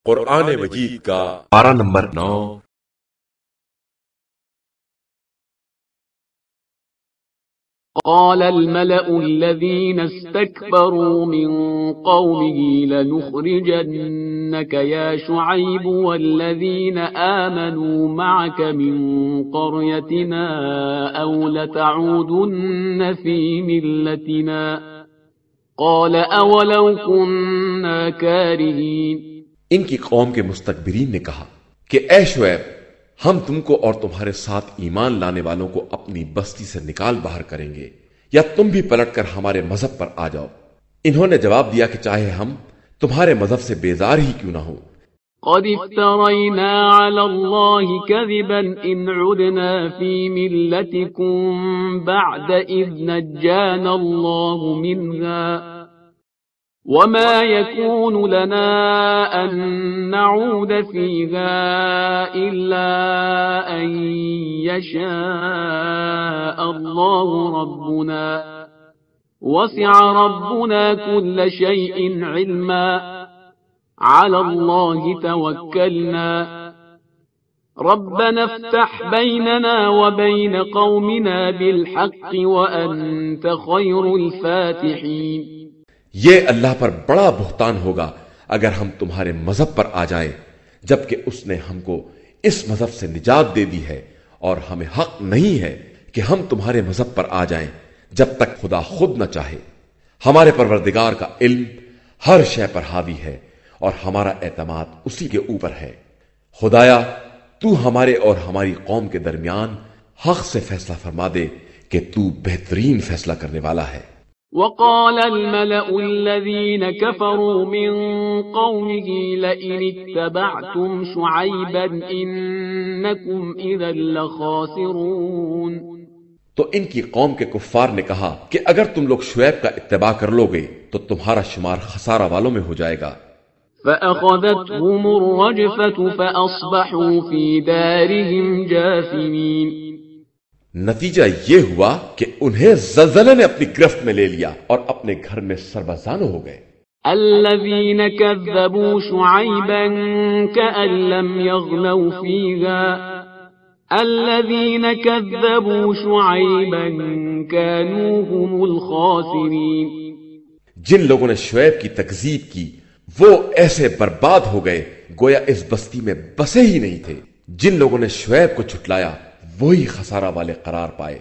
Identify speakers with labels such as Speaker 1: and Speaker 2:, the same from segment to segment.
Speaker 1: قرآن مجید کا
Speaker 2: پارہ نمبر 9۔
Speaker 3: قال الملأ الذين استكبروا من قومه لنخرجنك يا شعيب والذين آمنوا معك من قريتنا أو لتعودن في ملتنا قال أولو كنا كارهين۔
Speaker 1: ان کی قوم کے مستکبرین نے کہا کہ اے شعیب، ہم تم کو اور تمہارے ساتھ ایمان لانے والوں کو اپنی بستی سے نکال باہر کریں گے، یا تم بھی پلٹ کر ہمارے مذہب پر آ جاؤ۔ انہوں نے جواب دیا کہ چاہے ہم تمہارے مذہب سے بیزار ہی کیوں نہ ہو۔
Speaker 3: قد افترينا على الله كذبا إن عدنا في ملتكم بعد إذ نجانا الله منها وما يكون لنا أن نعود فيها إلا أن يشاء الله ربنا وسع ربنا كل شيء علما على الله توكلنا ربنا افتح بيننا وبين قومنا بالحق وأنت خير الفاتحين۔
Speaker 1: یہ اللہ پر بڑا بہتان ہوگا اگر ہم تمہارے مذہب پر آ جائیں، جبکہ اس نے ہم کو اس مذہب سے نجات دے دی ہے، اور ہمیں حق نہیں ہے کہ ہم تمہارے مذہب پر آ جائیں جب تک خدا خود نہ چاہے۔ ہمارے پروردگار کا علم ہر شے پر حاوی ہے اور ہمارا اعتماد اسی کے اوپر ہے۔ خدایا، تو ہمارے اور ہماری قوم کے درمیان حق سے فیصلہ فرما دے کہ تو بہترین فیصلہ کرنے والا ہے۔
Speaker 3: وقال الملأ الذين كفروا من قومه لئن اتبعتم شعيبا إنكم إذا لخاسرون۔
Speaker 1: تو ان کی قوم کے کفار نے کہا کہ اگر تم لوگ شعیب کا اتباع کر لو گے تو تمہارا شمار خسارہ والوں میں ہو جائے گا۔
Speaker 3: فأخذتهم الرجفة فأصبحوا في دارهم جاثمين۔
Speaker 1: نتیجہ یہ ہوا کہ انہیں زلزلے نے اپنی گرفت میں لے لیا اور اپنے گھر میں سربازانو ہو گئے۔
Speaker 3: الذين كذبوا شعيبا كأن لم يغنوا فيها الذين كذبوا شعيبا كانوا هم الخاسرين۔
Speaker 1: جن لوگوں نے شعیب کی تکذیب کی وہ ایسے برباد ہو گئے گویا اس بستی میں بسے ہی نہیں تھے۔ جن لوگوں نے شعیب کو جھٹلایا وہی خسارہ والے قرار پائے۔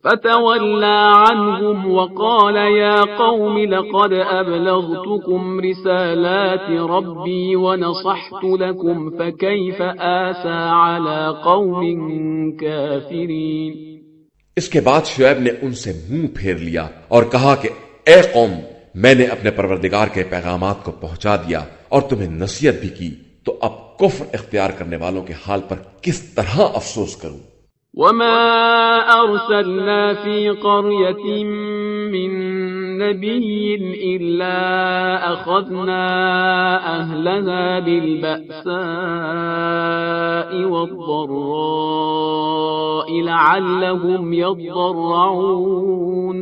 Speaker 3: فتولى عنهم وقال يا قوم لقد أبلغتكم رسالات ربي ونصحت لكم فكيف آسى على قوم كافرين۔
Speaker 1: اس کے بعد شعیب نے ان سے منہ پھیر لیا اور کہا کہ اے قوم، میں نے اپنے پروردگار کے پیغامات کو پہنچا دیا اور تمہیں نصیحت بھی کی، تو اب کفر اختیار کرنے والوں کے حال پر کس طرح افسوس کروں۔
Speaker 3: وما أرسلنا في قرية من نبي إلا أخذنا أهلها بالبأساء والضراء لعلهم يضرعون۔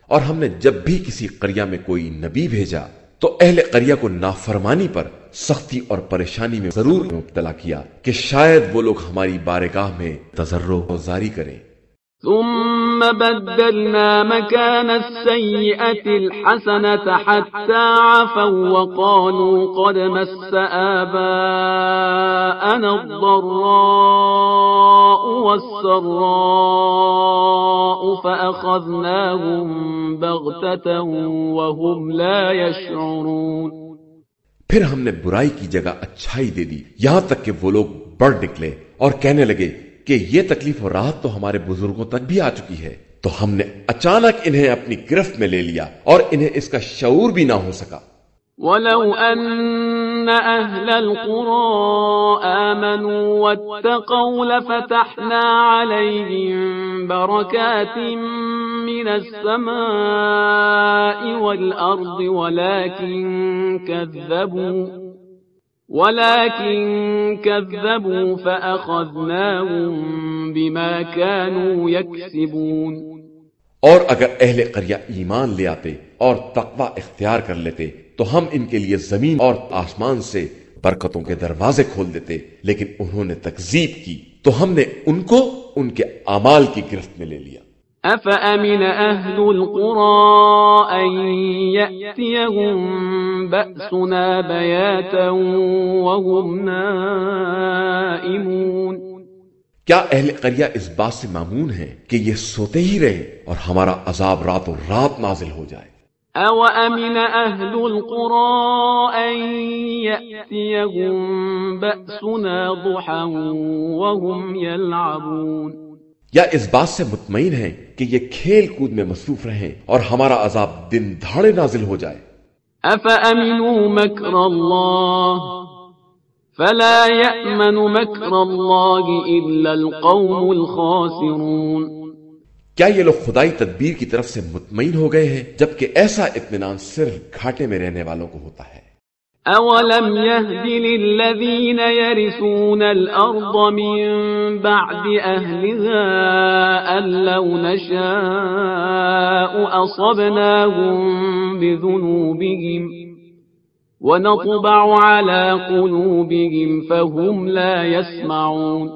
Speaker 1: اور ہم نے جب بھی کسی قریہ میں کوئی نبی بھیجا تو اہل قریہ کو نافرمانی پر سختی اور پریشانی میں ضرور مبتلا کیا کہ شاید وہ لوگ ہماری بارگاہ میں تضرع و زاری کریں۔
Speaker 3: ثم بدلنا مكان السيئة الحسنة حتى عفوا وقالوا قد مس آباءنا الضراء والسراء فأخذناهم بغتة وهم لا يشعرون۔
Speaker 1: پھر ہم نے برائی کی جگہ اچھائی دے دی یہاں تک کہ وہ لوگ بڑھ نکلے اور کہنے لگے کہ یہ تکلیف و راحت تو ہمارے بزرگوں تک بھی آ چکی ہے، تو ہم نے اچانک انہیں اپنی گرفت میں لے لیا اور انہیں اس کا شعور بھی نہ ہو سکا۔
Speaker 3: وَلَوْ أَنَّ أَهْلَ الْقُرَىٰ آمَنُوا وَاتَّقَوْا لَفَتَحْنَا عَلَيْهِمْ بَرَكَاتٍ مِّنَ السَّمَاءِ وَالْأَرْضِ ولكن كذبوا فأخذناهم بما كانوا يكسبون۔
Speaker 1: اور اگر اہل قریہ ایمان لے آتے اور تقوی اختیار کر لیتے تو ہم ان کے لیے زمین اور آسمان سے برکتوں کے دروازے کھول دیتے، لیکن انہوں نے تکذیب کی تو ہم نے ان کو ان کے اعمال کی گرفت میں لے لیا۔
Speaker 3: أفأمن أهل القرى أن يأتيهم بأسنا بياتا وهم نائمون؟
Speaker 1: کیا اہل قریہ اس بات سے مامون ہیں کہ یہ سوتے ہی رہے اور ہمارا عذاب راتوں رات نازل ہو جائے؟
Speaker 3: أَوَأَمِنَ أَهْلُ الْقُرَىٰ أَن يَأْتِيَهُم بَأْسُنَا ضُحًى وَهُمْ يَلْعَبُونَ؟
Speaker 1: یا اس بات سے مطمئن ہیں کہ یہ کھیل کود میں مصروف رہیں اور ہمارا عذاب دن دھاڑے نازل ہو جائے؟
Speaker 3: أَفَأَمِنُوا مَكْرَ اللَّهِ فَلَا يَأْمَنُ مَكْرَ اللَّهِ إِلَّا الْقَوْمُ الْخَاسِرُونَ؟
Speaker 1: کیا یہ لوگ خدائی تدبیر کی طرف سے مطمئن ہو گئے ہیں، جبکہ ایسا اطمینان صرف گھاٹے میں رہنے والوں کو ہوتا ہے؟
Speaker 3: أَوَلَمْ يَهْدِ لِلَّذِينَ يَرِثُونَ الْأَرْضَ مِن بَعْدِ أَهْلِهَا أَن لَّوْ نَشَاءُ أَصَبْنَاهُم بِذُنُوبِهِمْ وَنَطْبَعُ عَلَىٰ قُلُوبِهِمْ فَهُمْ لَا يَسْمَعُونَ؟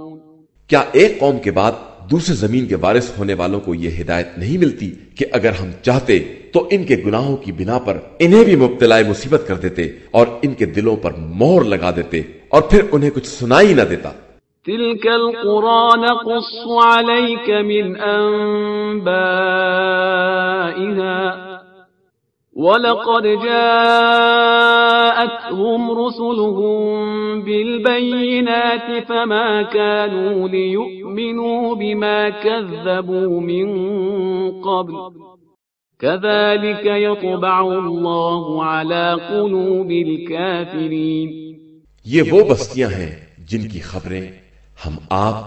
Speaker 1: کیا ایک قوم کے بعد دوسرے زمین کے وارث ہونے والوں کو یہ ہدایت نہیں ملتی کہ اگر ہم چاہتے تو ان کے گناہوں کی بنا پر انہیں بھی مبتلا مصیبت کر دیتے اور ان کے دلوں پر مہر لگا دیتے اور پھر انہیں کچھ سنائی نہ دیتا؟
Speaker 3: تِلْكَ الْقُرَىٰ نَقُصُّ عَلَيْكَ مِنْ أَنبَائِهَا وَلَقَدْ جَاءَتْهُمْ رُسُلُهُم بِالْبَيِّنَاتِ فَمَا كَانُوا لِيُؤْمِنُوا بِمَا كَذَّبُوا مِن قَبْلُ كَذَلِكَ يَطْبَعُ اللَّهُ عَلَىٰ قُلُوبِ الْكَافِرِينَ۔
Speaker 1: یہ وہ بستیاں ہیں جن کی خبریں ہم آپ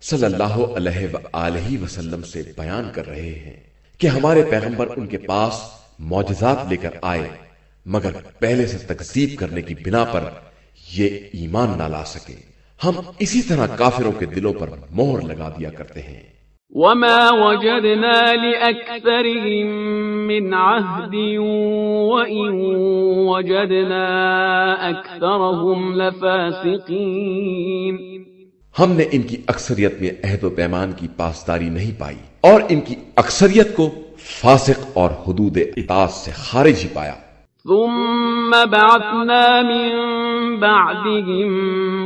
Speaker 1: صلی اللہ علیہ وآلہ وسلم سے بیان کر رہے ہیں کہ ہمارے پیغمبر ان کے پاس معجزات لے کر آئے، مگر پہلے سے تکذیب کرنے کی بنا پر یہ ایمان نہ لا سکے۔ ہم اسی طرح کافروں کے دلوں پر مہر لگا دیا کرتے ہیں۔
Speaker 3: وَمَا وَجَدْنَا لِأَكْثَرِهِم مِّنْ عَهْدٍ وَإِن وَجَدْنَا أَكْثَرَهُمْ لَفَاسِقِينَ۔
Speaker 1: ہم نے ان کی اکثریت میں عہد و پیمان کی پاسداری نہیں پائی اور ان کی اکثریت کو فاسق اور حدود اطاعت سے خارج ہی پایا۔
Speaker 3: ثم بعثنا من بعدهم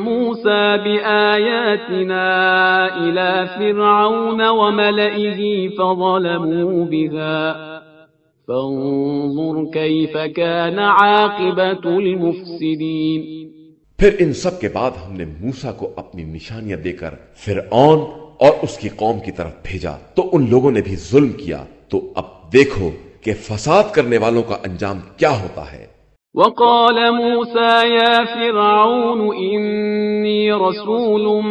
Speaker 3: موسى بآياتنا إلى فرعون وملئه فظلموا بها فانظر كيف كان عاقبة المفسدين۔
Speaker 1: پھر ان سب کے بعد ہم نے موسیٰ کو اپنی نشانیاں دے کر فرعون اور اس کی قوم کی طرف بھیجا تو ان لوگوں نے بھی ظلم کیا، تو اب دیکھو کہ فساد کرنے والوں کا انجام کیا ہوتا ہے۔
Speaker 3: وقال موسى يا فرعون إني رسول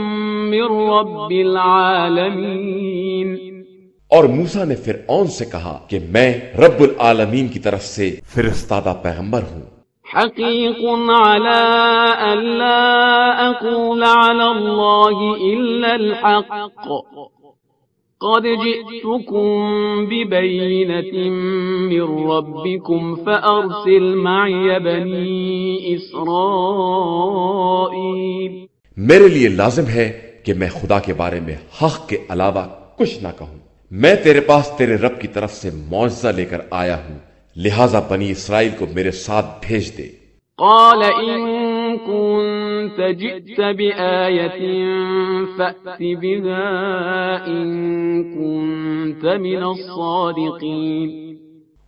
Speaker 3: من رب العالمين۔
Speaker 1: اور موسیٰ نے فرعون سے کہا کہ میں رب العالمین کی طرف سے فرستادہ پیغمبر ہوں۔
Speaker 3: حقيق على ألا أقول على الله إلا الحق قد جئتكم ببينة من ربكم فأرسل معي بني إسرائيل۔
Speaker 1: میرے لیے لازم ہے کہ میں خدا کے بارے میں حق کے علاوہ کچھ نہ کہوں۔ میں تیرے پاس تیرے رب کی طرف سے معجزہ لے کر آیا ہوں، لہذا بنی اسرائیل کو میرے ساتھ بھیج دے۔
Speaker 3: قال إن كنت جئت بآية فأت بها إن كنت من الصادقين۔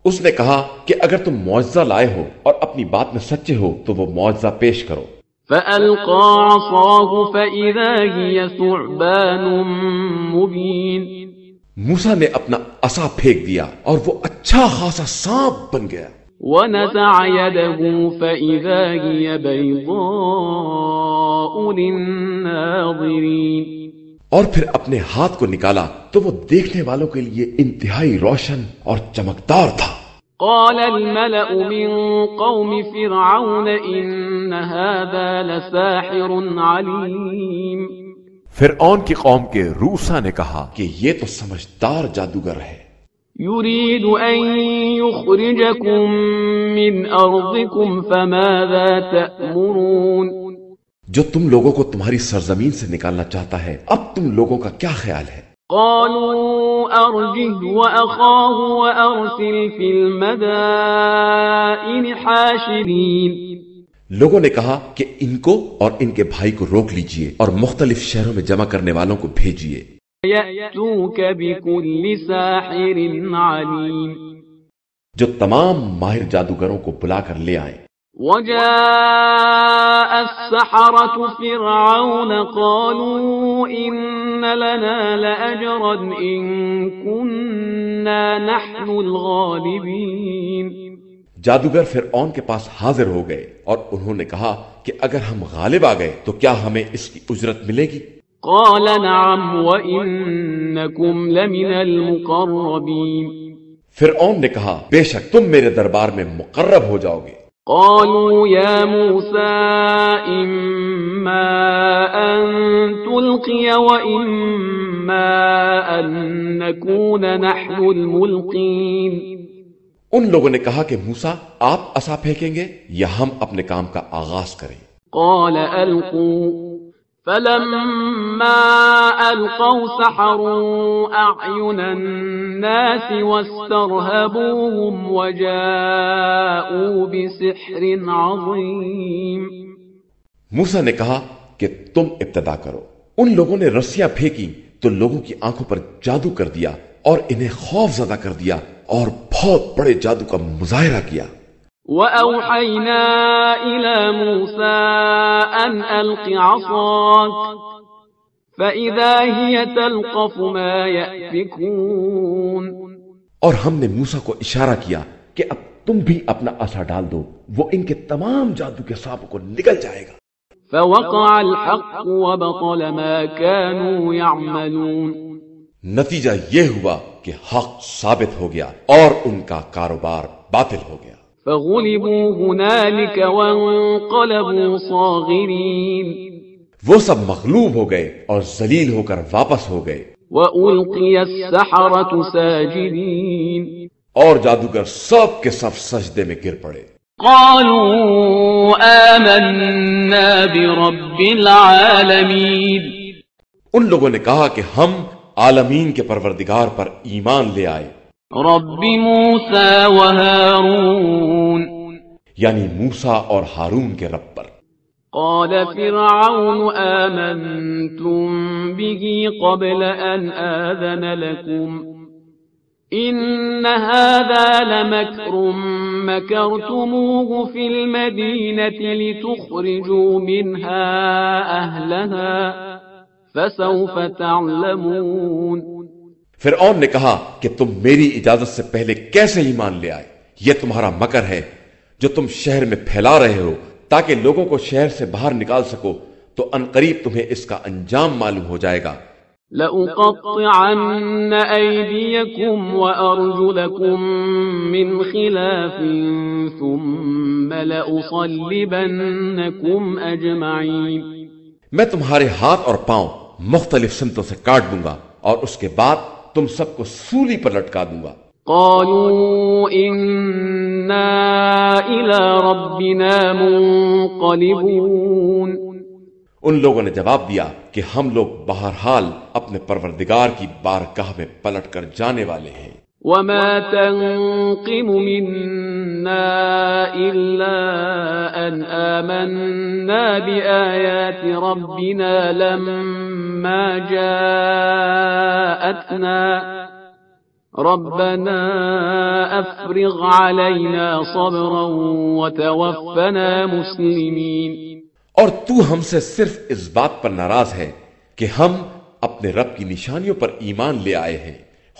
Speaker 1: اس نے کہا کہ اگر تم معجزہ لائے ہو اور اپنی بات میں سچے ہو تو وہ معجزہ پیش کرو۔
Speaker 3: فألقى عصاه فإذا هي ثعبان مبين۔
Speaker 1: موسیٰ نے اپنا عصا پھینک دیا اور وہ اچھا خاصا سانپ بن گیا۔
Speaker 3: ونزع يده فإذا هي بيضاء للناظرين۔
Speaker 1: اور پھر اپنے ہاتھ کو نکالا تو وہ دیکھنے والوں کے لیے انتہائی روشن اور چمکدار تھا۔
Speaker 3: قال الملأ من قوم فرعون إن هذا لساحر عليم۔
Speaker 1: فرعون کی قوم کے روسا نے کہا کہ یہ تو سمجھدار جادوگر ہے۔
Speaker 3: يريد أن يخرجكم من أرضكم فماذا تأمرون
Speaker 1: جو تم لوگوں کو تمہاری سرزمین سے نکالنا چاہتا ہے، اب تم لوگوں کا کیا خیال ہے؟
Speaker 3: قالوا أرجه وأخاه وأرسل في المدائن حاشرين
Speaker 1: لوگوں نے کہا کہ ان کو اور ان کے بھائی کو روک لیجئے اور مختلف شہروں میں جمع کرنے والوں کو بھیجئے،
Speaker 3: يأتوك بكل ساحر عليم
Speaker 1: جو تمام ماہر جادوگروں کو بلا کر لے آئیں۔
Speaker 3: وجاء السحرة فرعون قالوا إن لنا لأجرا إن كنا نحن الغالبين
Speaker 1: جادوگر فرعون کے پاس حاضر ہو گئے اور انہوں نے کہا کہ اگر ہم غالب آ گئے تو کیا ہمیں اس کی اجرت ملے گی؟
Speaker 3: قال نعم وإنكم لمن المقربين
Speaker 1: فرعون نے کہا بے شک تم میرے دربار میں مقرب ہو جاؤ گے۔
Speaker 3: قالوا يا موسى إما أن تلقي وإما أن نكون نحن الملقين
Speaker 1: ان لوگوں نے کہا کہ موسیٰ آپ عصا پھینکیں گے یا ہم اپنے کام کا آغاز کریں؟
Speaker 3: قال ألقوا فلما ألقوا سحروا أعين الناس واسترهبوهم وجاءوا بسحر عظيم
Speaker 1: موسیٰ نے کہا کہ تم ابتدا کرو۔ ان لوگوں نے رسیاں پھینکی تو لوگوں کی آنکھوں پر جادو کر دیا اور انہیں خوف زدہ کر دیا اور بہت بڑے جادو کا مظاہرہ کیا۔
Speaker 3: وأوحينا إلى موسى أن ألق عصاك فإذا هي تلقف ما يأفكون
Speaker 1: اور ہم نے موسیٰ کو اشارہ کیا کہ اب تم بھی اپنا عصا ڈال دو، وہ ان کے تمام جادو کے سانپوں کو نگل جائے گا۔
Speaker 3: فوقع الحق وبطل ما كانوا يعملون
Speaker 1: نتیجہ یہ ہوا کہ حق ثابت ہو گیا اور ان کا کاروبار باطل ہو گیا۔
Speaker 3: فغلبوا هنالك وانقلبوا صاغرين
Speaker 1: وہ سب مغلوب ہو گئے اور ذلیل ہو کر واپس ہو گئے۔
Speaker 3: وألقي السحرة ساجدين
Speaker 1: اور جادوگر سب کے سب سجدے میں گر پڑے۔
Speaker 3: قالوا آمنا برب العالمين
Speaker 1: ان لوگوں نے کہا کہ ہم عالمین کے پروردگار پر ایمان لے آئے،
Speaker 3: رب موسى وهارون
Speaker 1: یعنی موسیٰ اور ہارون کے رب پر۔
Speaker 3: قال فرعون آمنتم به قبل أن آذن لكم إن هذا لمكر مكرتموه في المدينة لتخرجوا منها أهلها فسوف تعلمون
Speaker 1: فرعون نے کہا کہ تم میری اجازت سے پہلے کیسے ایمان لے آئے؟ یہ تمہارا مکر ہے جو تم شہر میں پھیلا رہے ہو تاکہ لوگوں کو شہر سے باہر نکال سکو، تو عنقریب تمہیں اس کا انجام معلوم ہو جائے گا۔
Speaker 3: لأقطعن أيديكم وأرجلكم من خلاف ثم لأصلبنكم أجمعين
Speaker 1: میں تمہارے ہاتھ اور پاؤں مختلف سمتوں سے کاٹ دوں گا اور اس کے بعد تم سب کو سولی پر لٹکا دوں گا۔
Speaker 3: قالوا إنا إلى ربنا منقلبون
Speaker 1: ان لوگوں نے جواب دیا کہ ہم لوگ بہرحال اپنے پروردگار کی بارگاہ میں پلٹ کر جانے والے ہیں۔
Speaker 3: وما تنقم منا إلا أن آمنا بآيات ربنا لما جاءتنا ربنا أفرغ علينا صبرا وتوفنا مسلمين
Speaker 1: اور تو ہم سے صرف اس بات پر ناراض ہے کہ ہم اپنے رب کی نشانیوں پر ایمان لے آئے ہیں،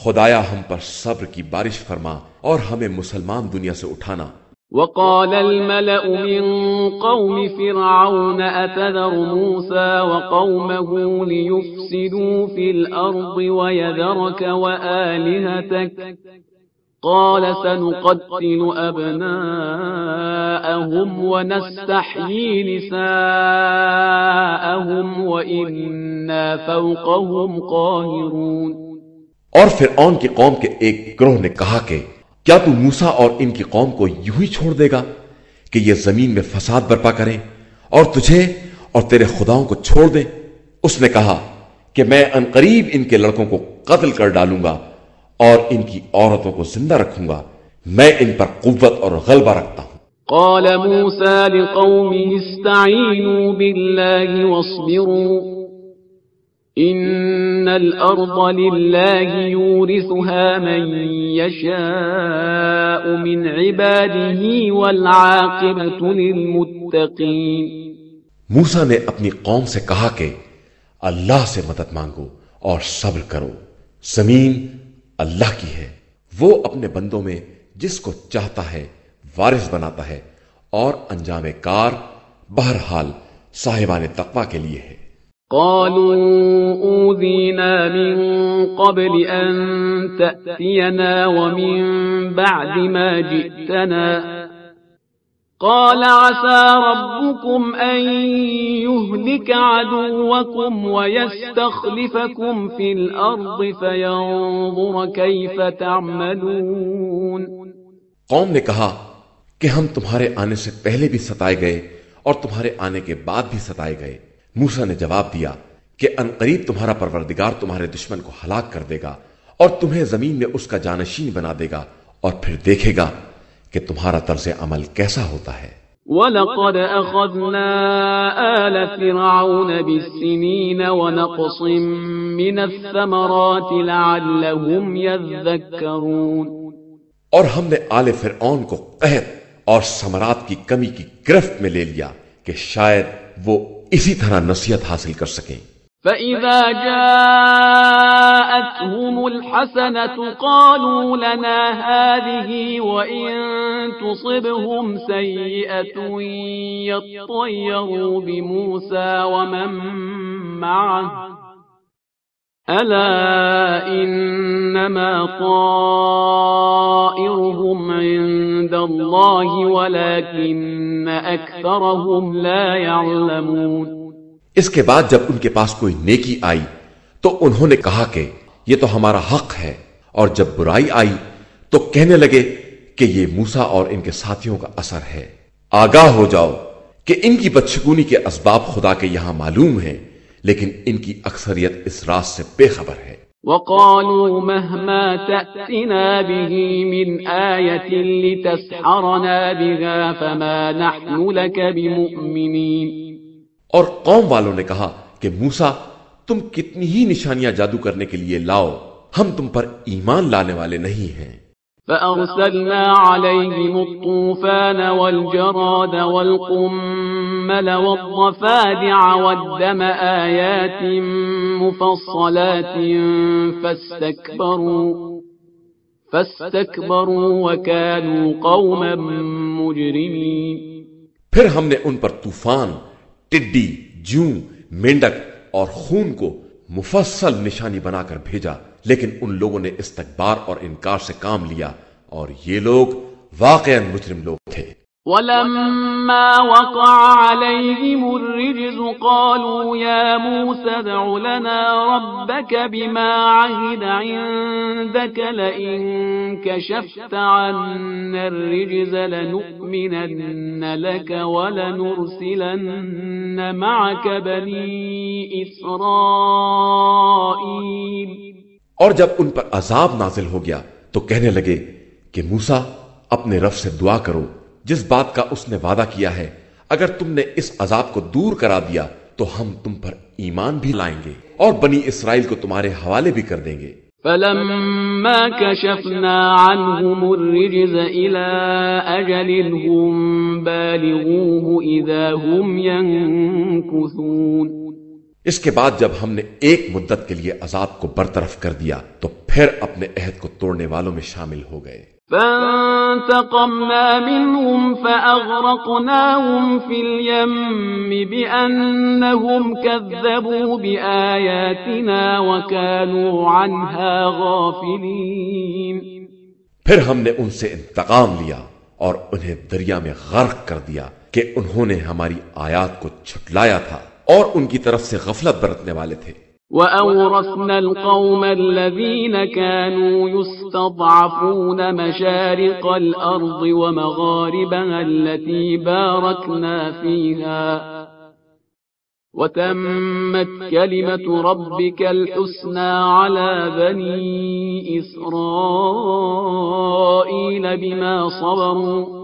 Speaker 1: خدایا ہم پر صبر کی بارش فرما اور ہمیں مسلمان دنیا سے اٹھانا۔
Speaker 3: وقال الملأ من قوم فرعون أتذر موسى وقومه ليفسدوا في الأرض ويذرك وآلهتك قال سنقتل أبناءهم ونستحيي نساءهم وإنا فوقهم قاهرون
Speaker 1: اور فرعون کی قوم کے ایک گروہ نے کہا کہ کیا تو موسیٰ اور ان کی قوم کو یوں ہی چھوڑ دے گا کہ یہ زمین میں فساد برپا کریں اور تجھے اور تیرے خداؤں کو چھوڑ دیں؟ اس نے کہا کہ میں عنقریب ان کے لڑکوں کو قتل کر ڈالوں گا اور ان کی عورتوں کو زندہ رکھوں گا، میں ان پر قوت اور غلبہ رکھتا ہوں۔
Speaker 3: قال موسى لقومه استعينوا بالله واصبروا إن الأرض لله يورثها من يشاء من عباده والعاقبة للمتقين۔
Speaker 1: موسیٰ نے اپنی قوم سے کہا کہ اللہ سے مدد مانگو اور صبر کرو، زمین اللہ کی ہے، وہ اپنے بندوں میں جس کو چاہتا ہے وارث بناتا ہے، اور انجام کار بہرحال صاحبان تقوی کے لیے ہے۔
Speaker 3: قالوا أوذينا من قبل أن تأتينا ومن بعد ما جئتنا قال عسى ربكم أن يهلك عدوكم ويستخلفكم في الأرض فينظر كيف تعملون۔
Speaker 1: قوم نے کہا کہ ہم تمہارے آنے سے پہلے بھی ستائے گئے اور تمہارے آنے کے بعد بھی ستائے گئے۔ موسیٰ نے جواب دیا کہ عنقریب تمہارا پروردگار تمہارے دشمن کو ہلاک کر دے گا اور تمہیں زمین میں اس کا جانشین بنا دے گا، اور پھر دیکھے گا کہ تمہارا طرز عمل کیسا ہوتا ہے۔
Speaker 3: وَلَقَدْ أَخَذْنَا آلَ فِرْعَوْنَ بِالسِّنِينَ وَنَقْصٍ مِّنَ الثَّمَرَاتِ لَعَلَّهُمْ يَذَّكَّرُونَ،
Speaker 1: اور ہم نے آل فرعون کو قحط اور ثمرات کی کمی کی گرفت میں لے لیا کہ شاید وہ اسی طرح نصیحت حاصل کر سکیں۔
Speaker 3: فَإِذَا جَاءَتْهُمُ الْحَسَنَةُ قَالُوا لَنَا هَٰذِهِ وَإِن تُصِبْهُمْ سَيِّئَةٌ يَطَّيَّرُوا بِمُوسَىٰ وَمَن مَّعَهُ أَلَا إِنَّمَا طَائِرُهُمْ عِندَ اللَّهِ وَلَٰكِنَّ أَكْثَرَهُمْ لَا يَعْلَمُونَ۔
Speaker 1: اس کے بعد جب ان کے پاس کوئی نیکی آئی تو انہوں نے کہا کہ یہ تو ہمارا حق ہے، اور جب برائی آئی تو کہنے لگے کہ یہ موسیٰ اور ان کے ساتھیوں کا اثر ہے۔ آگاہ ہو جاؤ کہ ان کی بدشگونی کے اسباب خدا کے یہاں معلوم ہیں، لیکن ان کی اکثریت اس راز سے بے خبر ہے۔
Speaker 3: وَقَالُوا مَهْمَا تَأْتِنَا بِهِ مِنْ آيَةٍ لِتَسْحَرَنَا بِهَا فَمَا نَحْنُ لَكَ بِمُؤْمِنِينَ۔
Speaker 1: اور قوم والوں نے کہا کہ موسیٰ تم کتنی ہی نشانیاں جادو کرنے کے لیے لاؤ، ہم تم پر ایمان لانے والے نہیں ہیں۔
Speaker 3: فَأَرْسَلْنَا عَلَيْهِمُ الطُّوفَانَ وَالْجَرَادَ وَالْقُمَّلَ وَالضَّفَادِعَ وَالدَّمَ آيَاتٍ مُفَصَّلَاتٍ فَاسْتَكْبَرُوا وَكَانُوا قَوْمًا مُجْرِمِينَ۔
Speaker 1: پھر ہم نے ان پر طوفان، ٹڈی، جوں، مینڈک اور خون کو مفصل نشانی بنا کر بھیجا، لیکن ان لوگوں نے استکبار اور انکار سے کام لیا، اور یہ لوگ واقعاً مجرم لوگ تھے۔
Speaker 3: وَلَمَّا وَقَعَ عَلَيْهِمُ الرِّجْزُ قَالُوا يَا مُوسَى ادْعُ لَنَا رَبَّكَ بِمَا عَهِدَ عِندَكَ لَئِن كَشَفْتَ عَنَّا الرِّجْزَ لَنُؤْمِنَنَّ لَكَ وَلَنُرْسِلَنَّ مَعَكَ بَنِي إِسْرَائِيلَ۔
Speaker 1: اور جب ان پر عذاب نازل ہو گیا تو کہنے لگے کہ موسیٰ اپنے رب سے دعا کرو جس بات کا اس نے وعدہ کیا ہے، اگر تم نے اس عذاب کو دور کرا دیا تو ہم تم پر ایمان بھی لائیں گے اور بنی اسرائیل کو تمہارے حوالے بھی کر دیں گے۔
Speaker 3: فَلَمَّا كَشَفْنَا عَنْهُمُ الرِّجْزَ إِلَىٰ أَجَلٍ هُمْ بَالِغُوهُ إِذَا هُمْ يَنكُثُونَ۔
Speaker 1: اس کے بعد جب ہم نے ایک مدت کے لیے عذاب کو برطرف کر دیا تو پھر اپنے عہد کو توڑنے والوں میں شامل ہو گئے۔
Speaker 3: فَانتَقَمْنَا مِنْهُمْ فَأَغْرَقْنَاهُمْ فِي الْيَمِّ بِأَنَّهُمْ كَذَّبُوا بِآيَاتِنَا وَكَانُوا عَنْهَا غَافِلِينَ۔
Speaker 1: پھر ہم نے ان سے انتقام لیا اور انہیں دریا میں غرق کر دیا کہ انہوں نے ہماری آیات کو جھٹلایا تھا اور ان کی طرف سے غفلت برتنے والے تھے۔
Speaker 3: وأورثنا القوم الذين كانوا يستضعفون مشارق الأرض ومغاربها التي باركنا فيها وتمت كلمة ربك الحسنى على بني إسرائيل بما صبروا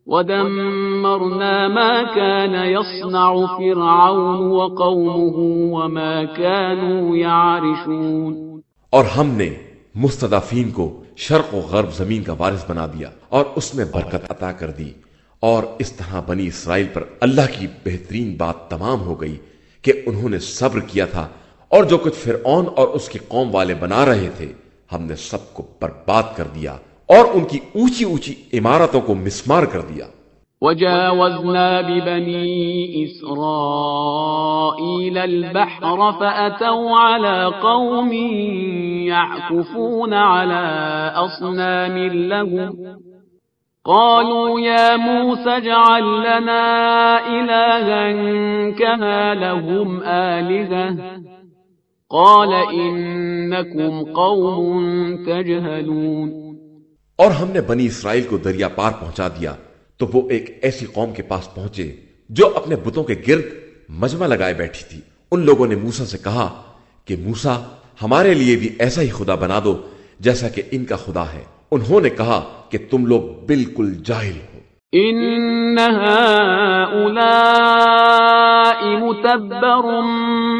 Speaker 3: ودمرنا ما كان يصنع فرعون وقومه وما كانوا يعرشون.
Speaker 1: اور ہم نے مستضعفین کو شرق و غرب زمین کا وارث بنا دیا اور اس میں برکت عطا کر دی، اور اس طرح بنی اسرائیل پر اللہ کی بہترین بات تمام ہو گئی کہ انہوں نے صبر کیا تھا، اور جو کچھ فرعون اور اس کی قوم والے بنا رہے تھے ہم نے سب کو برباد کر دیا اور ان کی اونچی اونچی عمارتوں کو مسمار کر دیا.
Speaker 3: وجاوزنا ببني إسرائيل البحر فأتوا على قوم يعكفون على أصنام لهم قالوا يا موسى اجعل لنا إلها كما لهم آلهة قال إنكم قوم تجهلون.
Speaker 1: اور ہم نے بنی اسرائیل کو دریا پار پہنچا دیا تو وہ ایک ایسی قوم کے پاس پہنچے جو اپنے بتوں کے گرد مجمع لگائے بیٹھی تھی. ان لوگوں نے موسیٰ سے کہا کہ موسیٰ ہمارے لیے بھی ایسا ہی خدا بنا دو جیسا کہ ان کا خدا ہے. انہوں نے کہا کہ تم لوگ بالکل جاہل ہو.
Speaker 3: ان هؤلاء متبر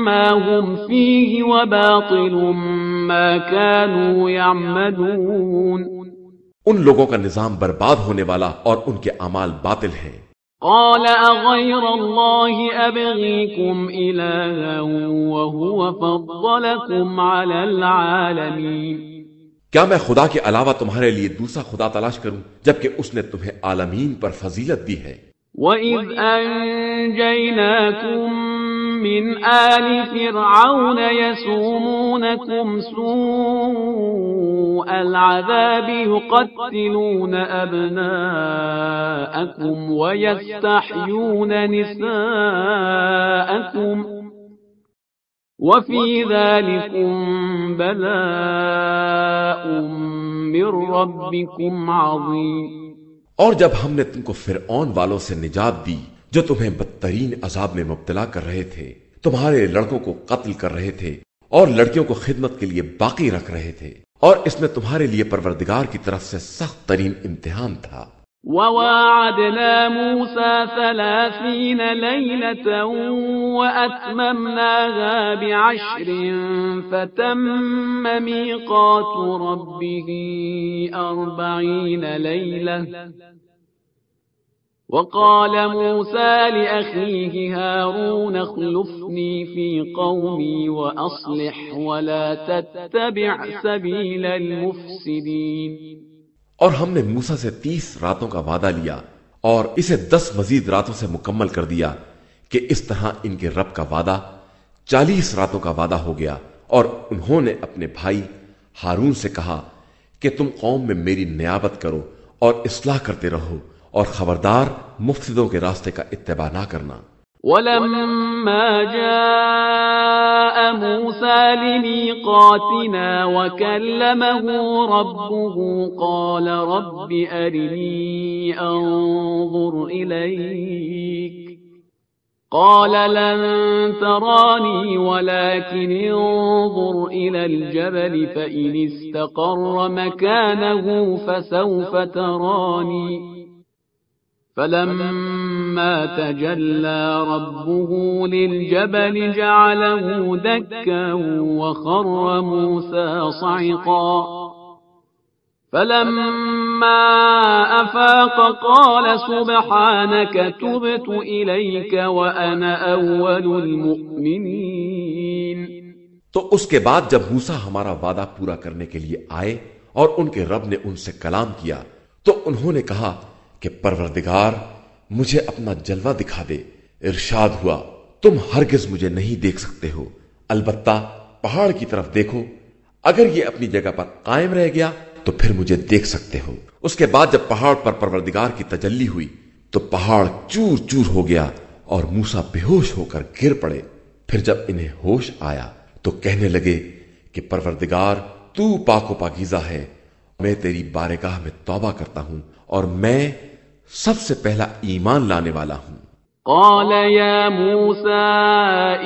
Speaker 3: ما هم فيه وباطل ما كانوا يعملون.
Speaker 1: ان لوگوں کا نظام برباد ہونے والا اور ان کے اعمال باطل ہیں.
Speaker 3: قال اغير الله ابغيكم الها وهو فضلكم على العالمين.
Speaker 1: کیا میں خدا کے علاوہ تمہارے لیے دوسرا خدا تلاش کروں جبکہ اس نے تمہیں عالمین پر فضیلت دی ہے.
Speaker 3: وَإِذْ أَنْجَيْنَاكُمْ مِنْ آلِ فِرْعَوْنَ يَسُومُونَكُمْ سُوءَ الْعَذَابِ يُقَتِّلُونَ أَبْنَاءَكُمْ وَيَسْتَحْيُونَ نِسَاءَكُمْ وَفِي ذَلِكُمْ بَلَاءٌ مِّن رَّبِّكُمْ عَظِيمٌ.
Speaker 1: اور جب ہم نے تم کو فرعون والوں سے نجات دی جو تمہیں بدترین عذاب میں مبتلا کر رہے تھے، تمہارے لڑکوں کو قتل کر رہے تھے اور لڑکیوں کو خدمت کے لیے باقی رکھ رہے تھے، اور اس میں تمہارے لیے پروردگار کی طرف سے سخت ترین امتحان تھا.
Speaker 3: وَوَاعَدْنَا مُوسَى 30 لَيْلَةً وَأَتْمَمْنَاهَا ب10 فَتَمَّ مِيقَاتُ رَبِّهِ 40 لَيْلَةً وَقَالَ مُوسَى لِأَخِيهِ هَارُونَ اخْلُفْنِي فِي قَوْمِي وَأَصْلِحْ وَلَا تَتَّبِعْ سَبِيلَ الْمُفْسِدِينَ.
Speaker 1: اور ہم نے موسیٰ سے 30 راتوں کا وعدہ لیا اور اسے 10 مزید راتوں سے مکمل کر دیا کہ اس طرح ان کے رب کا وعدہ 40 راتوں کا وعدہ ہو گیا. اور انہوں نے اپنے بھائی ہارون سے کہا کہ تم قوم میں میری نیابت کرو اور اصلاح کرتے رہو اور خبردار مفسدوں کے راستے کا اتباع نہ کرنا.
Speaker 3: وَلَمَّا جَاءَ مُوسَى لِمِيقَاتِنَا وَكَلَّمَهُ رَبُّهُ قَالَ رَبِّ أَرِنِي أَنظُرْ إِلَيْكَ قَالَ لَن تَرَانِي وَلَكِنِ انظُرْ إِلَى الْجَبَلِ فَإِنِ اسْتَقَرَّ مَكَانَهُ فَسَوْفَ تَرَانِي فَلَمَّا تَجَلَّى رَبُّهُ لِلْجَبَلِ جَعَلَهُ دَكًّا وَخَرَّ مُوسَى صَعِقًا فَلَمَّا أَفَاقَ قَالَ سُبْحَانَكَ تُبْتُ إِلَيْكَ وَأَنَا أَوَّلُ الْمُؤْمِنِينَ.
Speaker 1: تو اس کے بعد جب موسیٰ ہمارا وعدہ پورا کرنے کے لیے آئے اور ان کے رب نے ان سے کلام کیا تو انہوں نے کہا کہ پروردگار مجھے اپنا جلوہ دکھا دے. ارشاد ہوا تم ہرگز مجھے نہیں دیکھ سکتے ہو، البتہ پہاڑ کی طرف دیکھو، اگر یہ اپنی جگہ پر قائم رہ گیا تو پھر مجھے دیکھ سکتے ہو. اس کے بعد جب پہاڑ پر پروردگار کی تجلی ہوئی تو پہاڑ چور چور ہو گیا اور موسیٰ بے ہوش ہو کر گر پڑے. پھر جب انہیں ہوش آیا تو کہنے لگے کہ پروردگار تو پاک و پاکیزہ ہے، میں تیری بارگاہ میں توبہ کرتا ہوں اور میں سب سے پہلا ایمان لانے والا ہوں۔
Speaker 3: قال يا موسى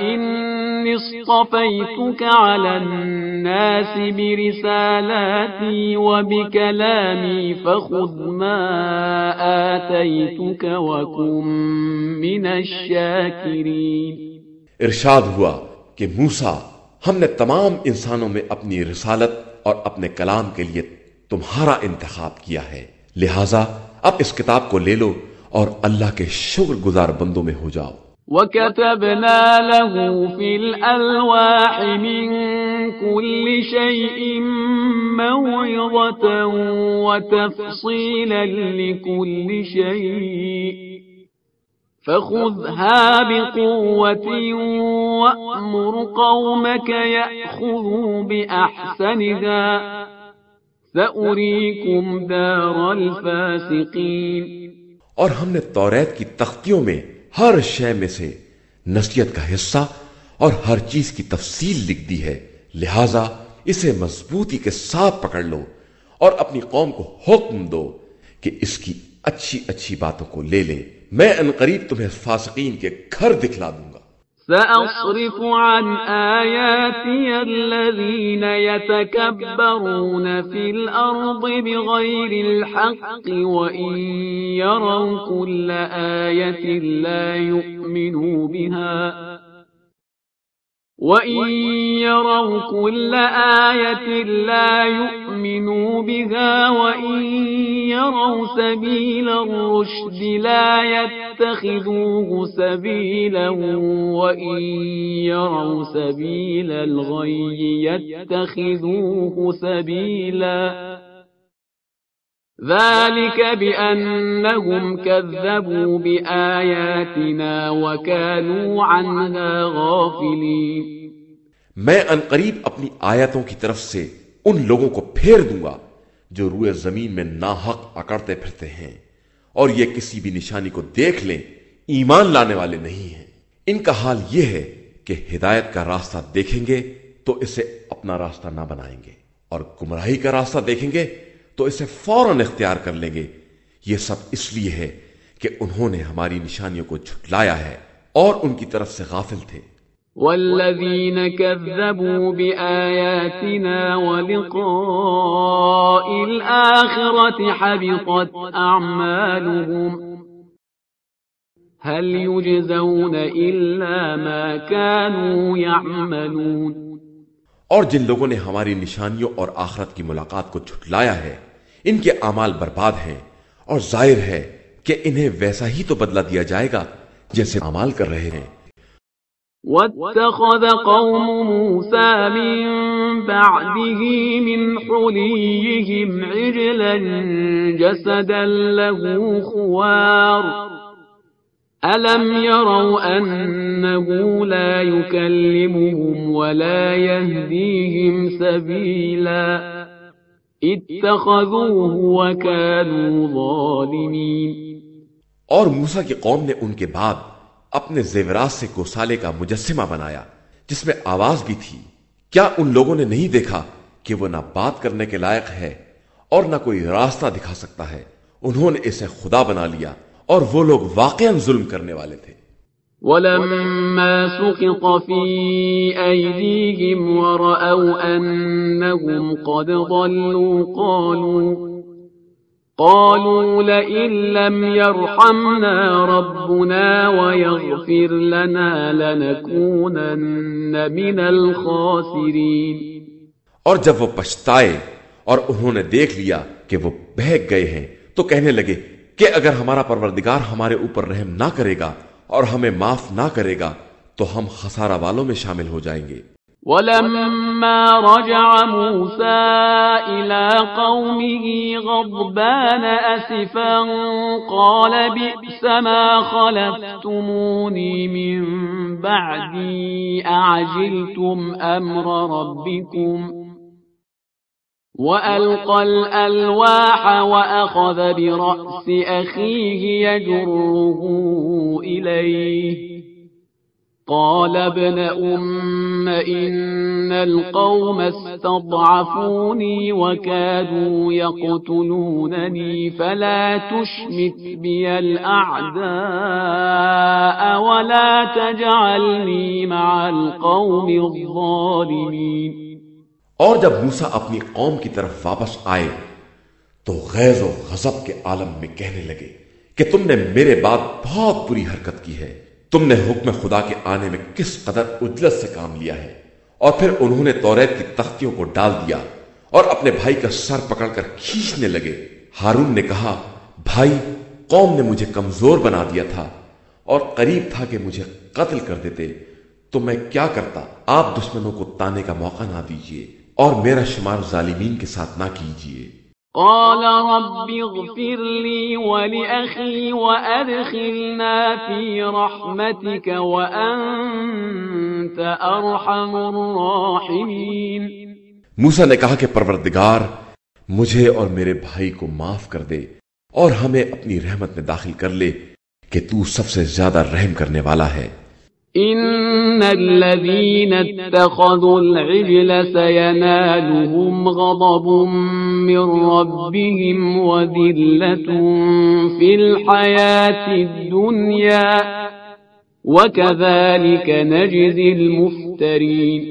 Speaker 3: إني اصطفيتك على الناس برسالاتي وبكلامي فخذ ما آتيتك وكن من الشاكرين۔
Speaker 1: ارشاد ہوا کہ موسیٰ، ہم نے تمام انسانوں میں اپنی رسالت اور اپنے کلام کے لیے تمہارا انتخاب کیا ہے، لہٰذا اب اس کتاب کو لے لو اور اللہ کے شکر گزار بندوں میں ہو جاؤ۔
Speaker 3: وَكَتَبْنَا لَهُ فِي الْأَلْوَاحِ مِنْ كُلِّ شَيْءٍ مَوْعِظَةً وَتَفْصِيلًا لِكُلِّ شَيْءٍ فَخُذْهَا بِقُوَّةٍ وَأْمُرْ قَوْمَكَ يَأْخُذُوا بِأَحْسَنِهَا سَأُرِيكُمْ دَارَ الْفَاسِقِينَ۔
Speaker 1: اور ہم نے توریت کی تختیوں میں ہر شے میں سے نصیحت کا حصہ اور ہر چیز کی تفصیل لکھ دی ہے، لہٰذا اسے مضبوطی کے ساتھ پکڑ لو اور اپنی قوم کو حکم دو کہ اس کی اچھی اچھی باتوں کو لے لے، میں عنقریب تمہیں فاسقین کے گھر دکھلا دوں گا۔
Speaker 3: سأصرف عن آياتي الذين يتكبرون في الأرض بغير الحق وإن يروا كل آية لا يؤمنوا بها وَإِن يَرَوْا كُلَّ آيَةٍ لَا يُؤْمِنُوا بِهَا وَإِن يَرَوْا سَبِيلَ الرُّشْدِ لَا يَتَّخِذُوهُ سَبِيلًا وَإِن يَرَوْا سَبِيلَ الْغَيِّ يَتَّخِذُوهُ سَبِيلًا ذلك بأنهم كذبوا بآياتنا وكانوا عنها غافلين۔
Speaker 1: میں عنقریب اپنی آیتوں کی طرف سے ان لوگوں کو پھیر دوں گا جو روئے زمین میں ناحق اکڑتے پھرتے ہیں اور یہ کسی بھی نشانی کو دیکھ لیں ایمان لانے والے نہیں ہیں۔ ان کا حال یہ ہے کہ ہدایت کا راستہ دیکھیں گے تو اسے اپنا راستہ نہ بنائیں گے اور گمراہی کا راستہ دیکھیں گے تو اسے فوراً اختیار کر لیں گے۔ یہ سب اس لیے ہے کہ انہوں نے ہماری نشانیوں کو جھٹلایا ہے اور ان کی طرف سے غافل تھے۔
Speaker 3: والذین کذبوا بآیاتنا ولقاء الآخرة حبطت اعمالهم هل يجزون الا ما كانوا يعملون۔
Speaker 1: اور جن لوگوں نے ہماری نشانیوں اور آخرت کی ملاقات کو جھٹلایا ہے ان کے اعمال برباد ہیں اور ظاہر ہے کہ انہیں ویسا ہی تو بدلہ دیا جائے گا جیسے اعمال کر رہے ہیں۔
Speaker 3: وَاتَّخَذَ قَوْمُ مُوسَى مِن بَعْدِهِ مِنْ حُلِيِّهِمْ عِجْلًا جَسَدًا لَهُ خُوَارٌ أَلَمْ يَرَوْا أَنَّهُ لَا يُكَلِّمُهُمْ وَلَا يَهْدِيهِمْ سَبِيلًا اتَّخَذُوهُ وَكَانُوا ظَالِمِينَ۔
Speaker 1: اور موسیٰ کی قوم نے ان کے بعد اپنے زیورات سے گوسالے کا مجسمہ بنایا جس میں آواز بھی تھی۔ کیا ان لوگوں نے نہیں دیکھا کہ وہ نہ بات کرنے کے لائق ہے اور نہ کوئی راستہ دکھا سکتا ہے؟ انہوں نے اسے خدا بنا لیا اور وہ لوگ واقعاً ظلم کرنے والے تھے۔
Speaker 3: وَلَمَّا سُقِطَ فِي أَيْدِيهِمْ وَرَأَوْا أَنَّهُمْ قَدْ ضَلُّوا قَالُوا لَئِن لَّمْ يَرْحَمْنَا رَبُّنَا وَيَغْفِرْ لَنَا لَنَكُونَنَّ مِنَ الْخَاسِرِينَ۔
Speaker 1: اور جب وہ پچھتائے اور انہوں نے دیکھ لیا کہ وہ بہک گئے ہیں تو کہنے لگے کہ اگر ہمارا پروردگار ہمارے اوپر رحم نہ کرے گا اور ہمیں معاف نہ کرے گا تو ہم خسارہ والوں میں شامل ہو جائیں گے۔
Speaker 3: وَلَمَّا رَجَعَ مُوسَىٰ إِلَىٰ قَوْمِهِ غَضْبَانَ أَسِفًا قَالَ بِئْسَ مَا خَلَفْتُمُونِي مِن بَعْدِي أَعَجِلْتُمْ أَمْرَ رَبِّكُمْ وَأَلْقَى الْأَلْوَاحَ وَأَخَذَ بِرَأْسِ أَخِيهِ يَجُرُّهُ إِلَيْهِ قال ابن إن القوم استضعفوني وكادوا يقتلونني فلا تشمت بي الأعداء ولا تجعلني مع القوم الظالمين.
Speaker 1: اور جب موسیٰ اپنی قوم کی طرف واپس آئے تو غیظ و غضب کے عالم میں کہنے لگے کہ تم نے میرے بعد بہت بری حرکت کی ہے. تم نے حکم خدا کے آنے میں کس قدر عجلت سے کام لیا ہے. اور پھر انہوں نے توریت کی تختیوں کو ڈال دیا اور اپنے بھائی کا سر پکڑ کر کھینچنے لگے. ہارون نے کہا بھائی قوم نے مجھے کمزور بنا دیا تھا اور قریب تھا کہ مجھے قتل کر دیتے تو میں کیا کرتا. آپ دشمنوں کو تانے کا موقع نہ دیجیے اور میرا شمار ظالمین کے ساتھ نہ کیجیے.
Speaker 3: قال رب اغفر لي ولأخي وأدخلنا في رحمتك وأنت أرحم الراحمين.
Speaker 1: موسیٰ نے کہا کہ پروردگار مجھے اور میرے بھائی کو معاف کر دے اور ہمیں اپنی رحمت میں داخل کر لے کہ تو سب سے زیادہ رحم کرنے والا ہے.
Speaker 3: إن الذين اتخذوا العجل سينالهم غضب من ربهم وذلة في الحياة الدنيا وكذلك نجزي المفترين.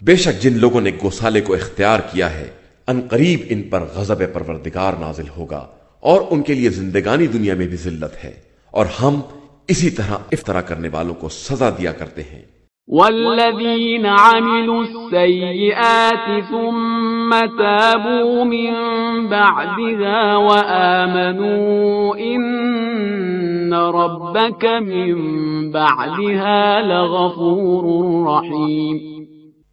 Speaker 1: بے شک جن لوگوں نے گوسالے کو اختیار کیا ہے ان قریب ان پر غضب پروردگار نازل ہوگا اور ان کے لیے زندگانی دنیا میں بھی ذلت ہے اور ہم اسی طرح افطرا کرنے والوں کو سزا دیا کرتے ہیں.
Speaker 3: والذین عملوا السیئات ثم تابوا من بعدها وآمنوا ان ربک من بعدها لغفور رحیم.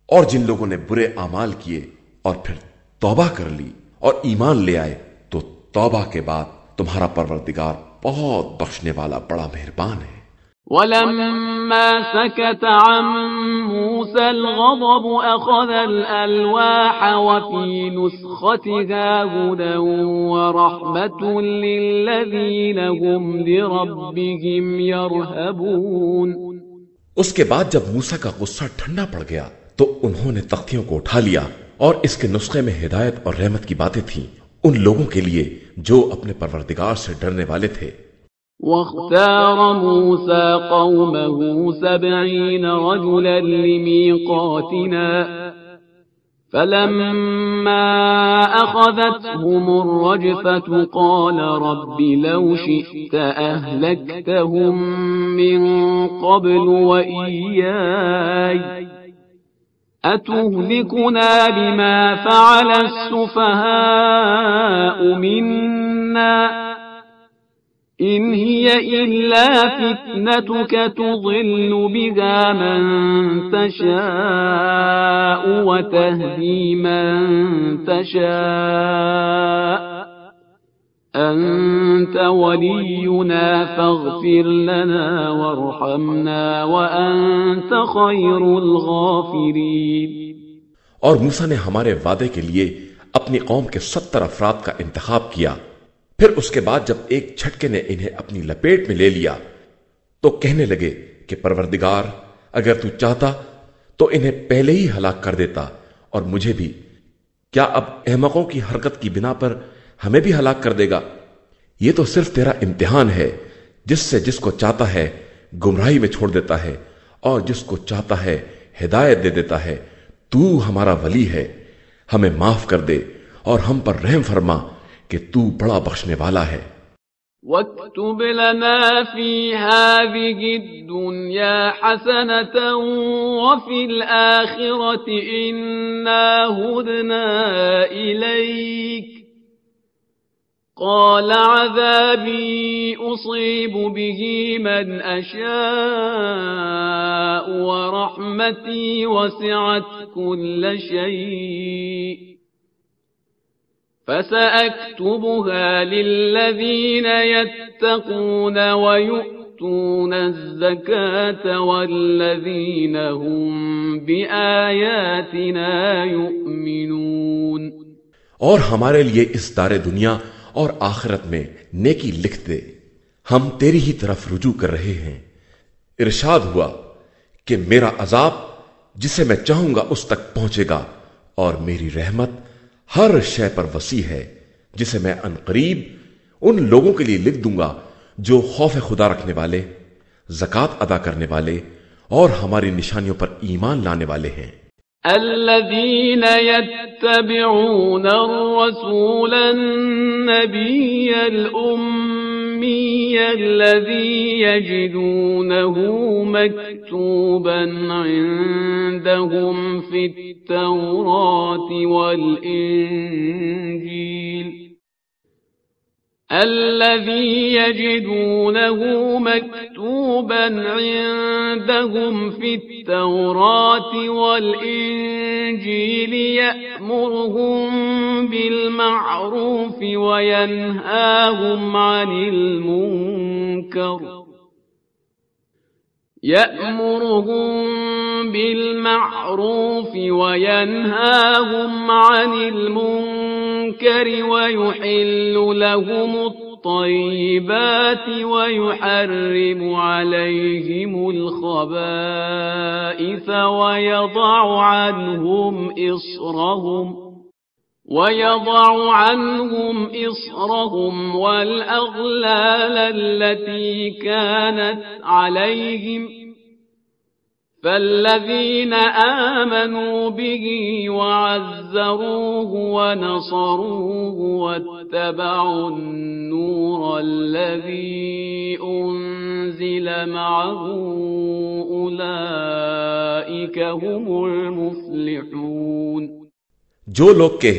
Speaker 1: اور جن لوگوں نے برے اعمال کیے اور پھر توبہ کر لی اور ایمان لے آئے تو توبہ کے بعد تمہارا پروردگار بہت بخشنے والا بڑا مہربان ہے.
Speaker 3: ولما سكت عن موسى الغضب أخذ الألواح وفي نسختها هدى ورحمة للذين هم لربهم يرهبون.
Speaker 1: اس کے بعد جب موسیٰ کا غصہ ٹھنڈا پڑ گیا تو انہوں نے تختیوں کو اٹھا لیا اور اس کے نسخے میں ہدایت اور رحمت کی باتیں تھیں ان لوگوں کے لیے جو اپنے پروردگار سے ڈرنے والے تھے.
Speaker 3: واختار موسى قومه 70 رجلا لميقاتنا فلما أخذتهم الرجفة قال رب لو شئت أهلكتهم من قبل وإياي أتهلكنا بما فعل السفهاء منا إن هي إلا فتنتك تضل بها من تشاء وتهدي من تشاء أنت ولينا فاغفر لنا وارحمنا وأنت خير الغافرين.
Speaker 1: اور موسیٰ نے ہمارے وعدے کے لیے اپنی قوم کے 70 افراد کا انتخاب کیا. پھر اس کے بعد جب ایک جھٹکے نے انہیں اپنی لپیٹ میں لے لیا تو کہنے لگے کہ پروردگار اگر تو چاہتا تو انہیں پہلے ہی ہلاک کر دیتا اور مجھے بھی. کیا اب احمقوں کی حرکت کی بنا پر ہمیں بھی ہلاک کر دے گا؟ یہ تو صرف تیرا امتحان ہے جس سے جس کو چاہتا ہے گمراہی میں چھوڑ دیتا ہے اور جس کو چاہتا ہے ہدایت دے دیتا ہے. تو ہمارا ولی ہے، ہمیں معاف کر دے اور ہم پر رحم فرما کہ تو بڑا بخشنے والا ہے.
Speaker 3: واكتب لنا في هذه الدنيا حسنة وفي الآخرة إنا هدنا إليك قال عذابي أصيب به من أشاء ورحمتي وسعت كل شيء فسأكتبها للذين يتقون ويؤتون الزكاة والذين هم بآياتنا يؤمنون.
Speaker 1: اور ہمارے لیے اس دار دنیا اور آخرت میں نیکی لکھ دے، ہم تیری ہی طرف رجوع کر رہے ہیں. ارشاد ہوا کہ میرا عذاب جسے میں چاہوں گا اس تک پہنچے گا، اور میری رحمت ہر شے پر وسیع ہے، جسے میں عنقریب ان لوگوں کے لیے لکھ دوں گا جو خوف خدا رکھنے والے، زکوٰۃ ادا کرنے والے اور ہماری نشانیوں پر ایمان لانے والے ہیں۔
Speaker 3: الذين يتبعون الرسول النبي الأمي الذي يجدونه مكتوبا عندهم في التوراة والإنجيل الذي يجدونه مكتوبا عندهم في التوراة والإنجيل يأمرهم بالمعروف وينهاهم عن المنكر ويحل لهم الطيبات ويحرم عليهم الخبائث ويضع عنهم إصرهم والأغلال التي كانت عليهم فالذين آمنوا به وعزروه ونصروه واتبعوا النور الذي أنزل معه أولئك هم المفلحون۔
Speaker 1: جو لوگ کہ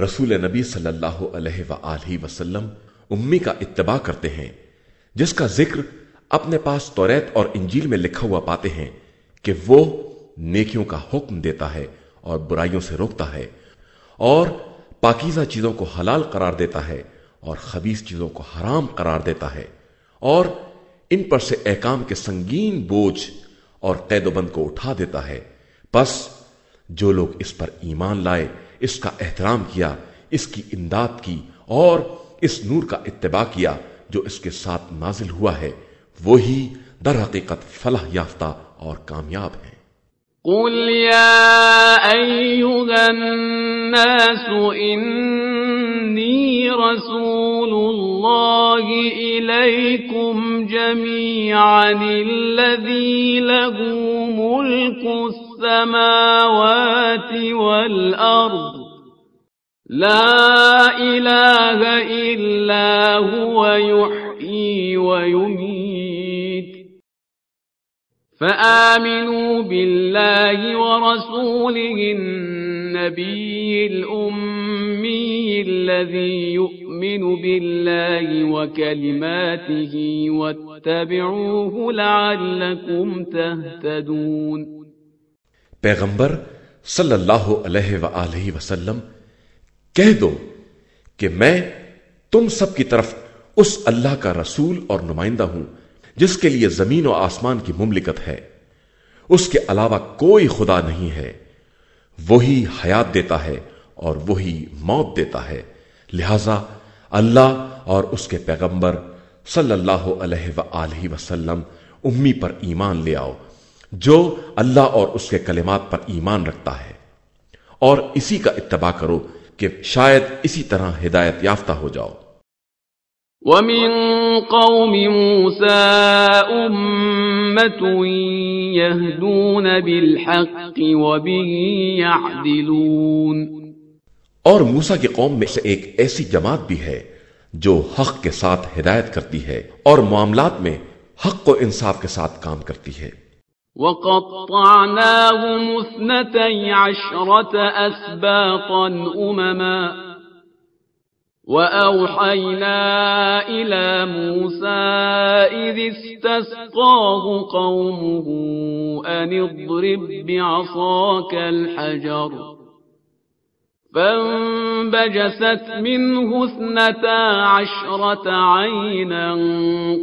Speaker 1: رسول نبی صلی اللہ علیہ وآلہ وسلم امی کا اتباع کرتے ہیں، جس کا ذکر اپنے پاس توریت اور انجیل میں لکھا ہوا پاتے ہیں کہ وہ نیکیوں کا حکم دیتا ہے اور برائیوں سے روکتا ہے، اور پاکیزہ چیزوں کو حلال قرار دیتا ہے اور خبیث چیزوں کو حرام قرار دیتا ہے، اور ان پر سے احکام کے سنگین بوجھ اور قید و بند کو اٹھا دیتا ہے۔ پس جو لوگ اس پر ایمان لائے، اس کا احترام کیا، اس کی امداد کی اور اس نور کا اتباع کیا جو اس کے ساتھ نازل ہوا ہے، وہی در حقیقت فلاح یافتہ اور کامیاب ہیں۔
Speaker 3: قل يا أيها الناس إني رسول الله إليكم جميعا الذي له ملك السماوات والأرض لا إله إلا هو يحيي ويميت فآمنوا بالله ورسوله النبي الأمي الذي يؤمن بالله وكلماته واتبعوه لعلكم تهتدون۔
Speaker 1: پیغمبر صلی اللہ علیہ وآلہ وسلم کہہ دو کہ میں تم سب کی طرف اس اللہ کا رسول اور نمائندہ ہوں جس کے لیے زمین و آسمان کی مملکت ہے، اس کے علاوہ کوئی خدا نہیں ہے، وہی حیات دیتا ہے اور وہی موت دیتا ہے، لہذا اللہ اور اس کے پیغمبر صلی اللہ علیہ وآلہ وسلم امی پر ایمان لے آؤ جو اللہ اور اس کے کلمات پر ایمان رکھتا ہے، اور اسی کا اتباع کرو کہ شاید اسی طرح ہدایت یافتہ ہو جاؤ۔
Speaker 3: وَمِن قَوْمِ مُوسَىٰ أُمَّةٌ يَهْدُونَ بِالْحَقِّ وَبِهِ يَعْدِلُونَ۔
Speaker 1: اور موسیٰ کی قوم میں سے ایک ایسی جماعت بھی ہے جو حق کے ساتھ ہدایت کرتی ہے اور معاملات میں حق و انصاف کے ساتھ کام کرتی ہے۔
Speaker 3: وَقَطَّعْنَاهُمُ 12 أَسْبَاطًا أُمَمًا وَأَوْحَيْنَا إِلَى مُوسَىٰ إِذِ اسْتَسْقَاهُ قَوْمُهُ أَنِ اضْرِب بِّعَصَاكَ الْحَجَرَ فَانبَجَسَتْ مِنْهُ 12 عَيْنًا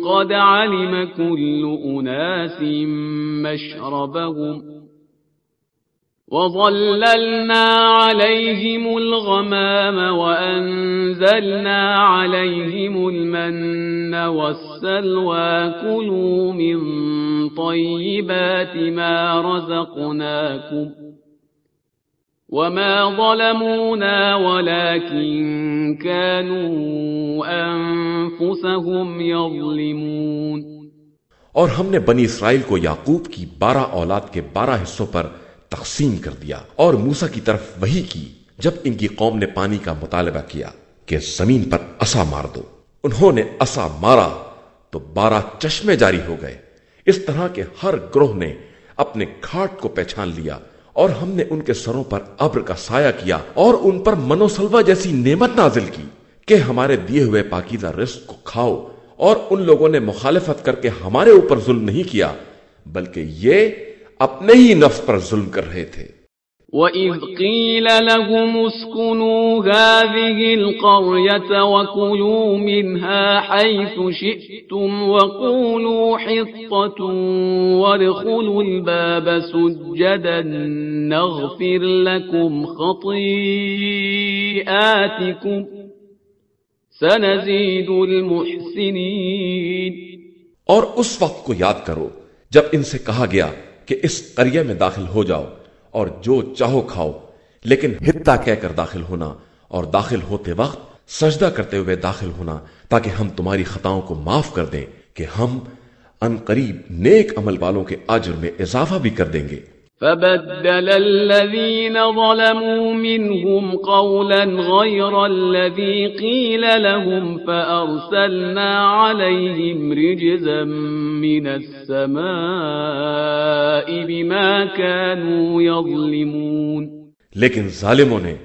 Speaker 3: قَدْ عَلِمَ كُلُّ أُنَاسٍ مَّشْرَبَهُمْ وَظَلَّلْنَا عَلَيْهِمُ الْغَمَامَ وَأَنزَلْنَا عَلَيْهِمُ الْمَنَّ وَالسَّلْوَىٰ كُلُوا مِن طيبات ما رزقناكم وما ظلمونا ولكن كانوا أنفسهم يظلمون۔
Speaker 1: اور ہم نے بنی اسرائیل کو یعقوب کی 12 اولاد کے 12 حصوں پر تقسیم کر دیا، اور موسیٰ کی طرف وحی کی جب ان کی قوم نے پانی کا مطالبہ کیا کہ زمین پر عصا مار دو۔ انہوں نے عصا مارا تو 12 چشمے جاری ہو گئے، اس طرح کہ ہر گروہ نے اپنے گھاٹ کو پہچان لیا، اور ہم نے ان کے سروں پر ابر کا سایہ کیا اور ان پر من و سلوہ جیسی نعمت نازل کی کہ ہمارے دیے ہوئے پاکیزہ رزق کو کھاؤ، اور ان لوگوں نے مخالفت کر کے ہمارے اوپر ظلم نہیں کیا بلکہ یہ اپنے ہی نفس پر ظلم کر رہے تھے۔
Speaker 3: وَإِذْ قِيلَ لَهُمُ اسْكُنُوا هَٰذِهِ الْقَرْيَةَ وَكُلُوا مِنْهَا حَيْثُ شِئْتُمْ وَقُولُوا حِطَّةٌ وَادْخُلُوا الْبَابَ سُجَّدًا نَّغْفِرْ لَكُمْ خَطِيئَاتِكُمْ سَنَزِيدُ الْمُحْسِنِينَ۔
Speaker 1: اور اس وقت کو یاد کرو جب ان سے کہا گیا کہ اس قریہ میں داخل ہو جاؤ اور جو چاہو کھاؤ، لیکن حتہ کہہ کر داخل ہونا، اور داخل ہوتے وقت سجدہ کرتے ہوئے داخل ہونا تاکہ ہم تمہاری خطاؤں کو معاف کر دیں کہ ہم ان قریب نیک عمل والوں کے اجر میں اضافہ بھی کر دیں گے۔
Speaker 3: فبدل الذين ظلموا منهم قولا غير الذي قيل لهم فأرسلنا عليهم رجزا من السماء بما كانوا يظلمون۔
Speaker 1: لیکن ظالموں نے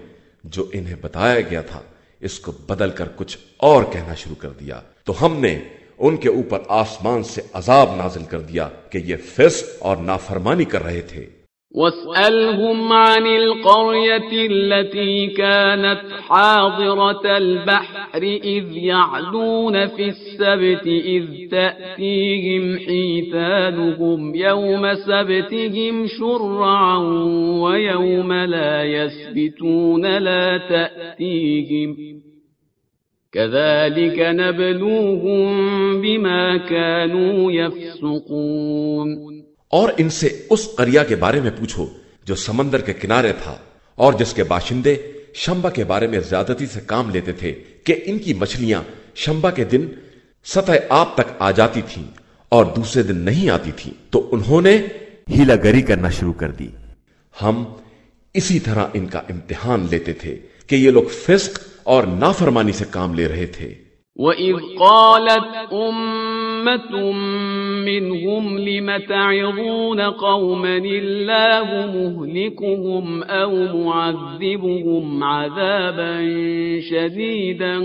Speaker 1: جو انہیں بتایا گیا تھا اس کو بدل کر کچھ اور کہنا شروع کر دیا، تو ہم نے ان کے اوپر آسمان سے عذاب نازل کر دیا کہ یہ فسق اور نافرمانی کر رہے تھے۔
Speaker 3: واسألهم عن القرية التي كانت حاضرة البحر إذ يعدون في السبت إذ تأتيهم حيتانهم يوم سبتهم شرعا ويوم لا يسبتون لا تأتيهم كذلك نبلوهم بما كانوا يفسقون۔
Speaker 1: اور ان سے اس قریہ کے بارے میں پوچھو جو سمندر کے کنارے تھا اور جس کے باشندے شنبہ کے بارے میں زیادتی سے کام لیتے تھے کہ ان کی مچھلیاں شنبہ کے دن سطح آب تک آ جاتی تھیں اور دوسرے دن نہیں آتی تھیں، تو انہوں نے ہیلا گری کرنا شروع کر دی۔ ہم اسی طرح ان کا امتحان لیتے تھے کہ یہ لوگ فسق اور نافرمانی سے کام لے رہے تھے۔
Speaker 3: وَإِذْ قَالَتْ أُمَّةٌ مِّنْهُمْ لِمَ تَعِظُونَ قَوْمًا اللَّهُ مُهْلِكُهُمْ أَوْ مُعَذِّبُهُمْ عَذَابًا شَدِيدًا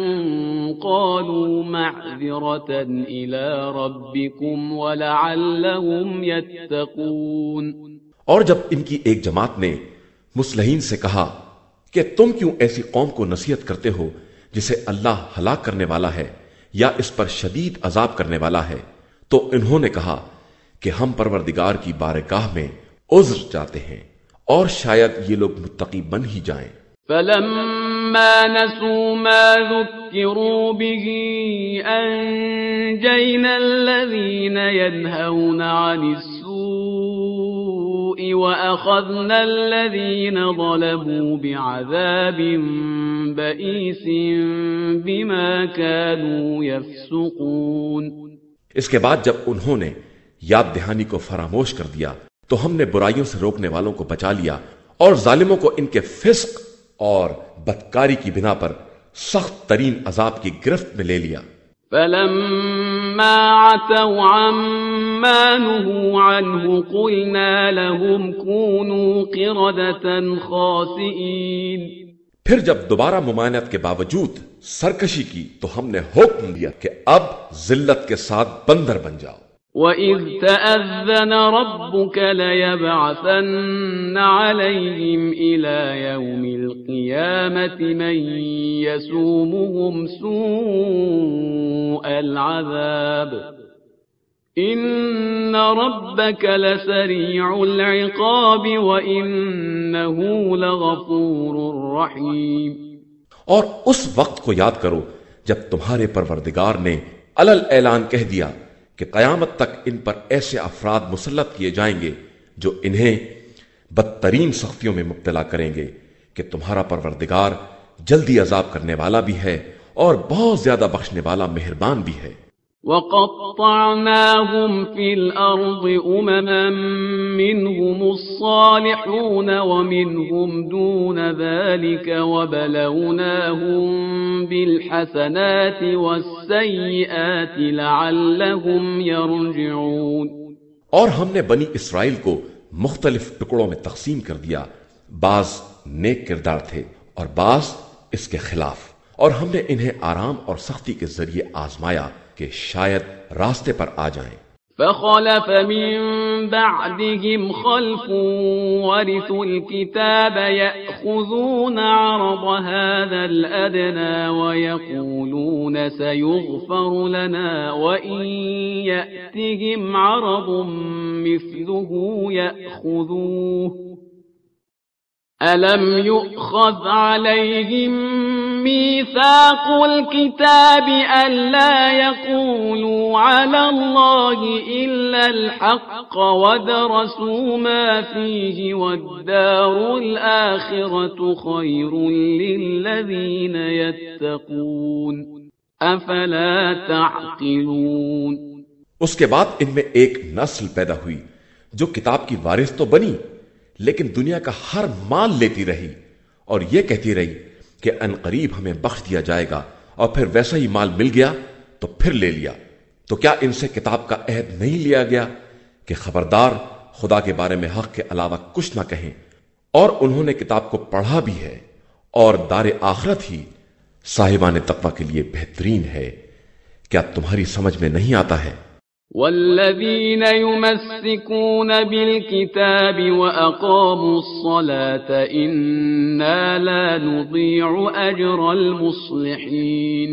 Speaker 3: قَالُوا مَعْذِرَةً إِلَىٰ رَبِّكُمْ وَلَعَلَّهُمْ يَتَّقُونَ۔
Speaker 1: اور جب ان کی ایک جماعت نے مصلحین سے کہا کہ تم کیوں ایسی قوم کو نصیحت کرتے ہو جسے اللہ ہلاک کرنے والا ہے یا اس پر شدید عذاب کرنے والا ہے، تو انہوں نے کہا کہ ہم پروردگار کی بارگاہ میں عذر چاہتے ہیں اور شاید یہ لوگ متقی بن ہی جائیں۔
Speaker 3: فَلَمَّا نَسُوا مَا ذُكِّرُوا بِهِ أَنجَيْنَا الَّذِينَ يَنْهَوْنَ عَنِ السُّوءِ وَأَخَذْنَا الَّذِينَ ظَلَمُوا بِعَذَابٍ بَئِيسٍ بِمَا كَانُوا يَفْسُقُونَ۔
Speaker 1: اس کے بعد جب انہوں نے یاد دہانی کو فراموش کر دیا تو ہم نے برائیوں سے روکنے والوں کو بچا لیا اور ظالموں کو ان کے فسق اور بدکاری کی بنا پر سخت ترین عذاب کی گرفت میں لے لیا۔
Speaker 3: فَلَمَّا عَتَوْا عَمَّا نُهُوا عَنْهُ قُلْنَا لَهُمْ كُونُوا قِرَدَةً خَاسِئِينَ۔
Speaker 1: پھر جب دوبارہ ممانعت کے باوجود سرکشی کی تو ہم نے حکم دیا کہ اب ذلت کے ساتھ بندر بن جاؤ۔
Speaker 3: وَإِذْ تَأَذَّنَ رَبُّكَ لَيَبْعَثَنَّ عَلَيْهِمْ إِلَى يَوْمِ الْقِيَامَةِ مَن يَسُومُهُمْ سُوءَ الْعَذَابِ إِنَّ رَبَّكَ لَسَرِيعُ الْعِقَابِ وَإِنَّهُ لَغَفُورٌ رَّحِيمٌ۔
Speaker 1: اور اس وقت کو یاد کرو جب تمہارے پروردگار نے علل اعلان کہہ دیا کہ قیامت تک ان پر ایسے افراد مسلط کیے جائیں گے جو انہیں بدترین سختیوں میں مبتلا کریں گے کہ تمہارا پروردگار جلدی عذاب کرنے والا بھی ہے اور بہت زیادہ بخشنے والا مہربان بھی ہے۔
Speaker 3: وَقَطَّعْنَاهُمْ فِي الْأَرْضِ أُمَمًا مِّنْهُمُ الصَّالِحُونَ وَمِنْهُمْ دُونَ ذَلِكَ وَبَلَوْنَاهُمْ بِالْحَسَنَاتِ وَالسَّيِّئَاتِ لَعَلَّهُمْ يَرْجِعُونَ۔
Speaker 1: اور ہم نے بنی اسرائیل کو مختلف ٹکڑوں میں تقسیم کر دیا، بعض نیک کردار تھے اور بعض اس کے خلاف، اور ہم نے انہیں آرام اور سختی کے ذریعے آزمایا کہ شاید راستے پر آ جائیں۔
Speaker 3: فخلف من بعدهم خلف ورثوا الكتاب يأخذون عرض هذا الأدنى ويقولون سيغفر لنا وإن يأتهم عرض مثله يأخذوه ألم يؤخذ عليهم ميثاق الكتاب ألا يقولوا على الله إلا الحق ودرسوا ما فيه والدار الآخرة خير للذين يتقون أفلا تعقلون۔
Speaker 1: اس کے بعد ان میں ایک نسل پیدا ہوئی جو کتاب کی وارث تو بنی لیکن دنیا کا ہر مال لیتی رہی اور یہ کہتی رہی کہ ان قریب ہمیں بخش دیا جائے گا، اور پھر ویسا ہی مال مل گیا تو پھر لے لیا۔ تو کیا ان سے کتاب کا عہد نہیں لیا گیا کہ خبردار خدا کے بارے میں حق کے علاوہ کچھ نہ کہیں؟ اور انہوں نے کتاب کو پڑھا بھی ہے، اور دار آخرت ہی صاحبان تقوی کے لیے بہترین ہے۔ کیا تمہاری سمجھ میں نہیں آتا ہے؟
Speaker 3: والذين يمسكون بالكتاب وأقاموا الصلاة إنا لا نضيع أجر المصلحين۔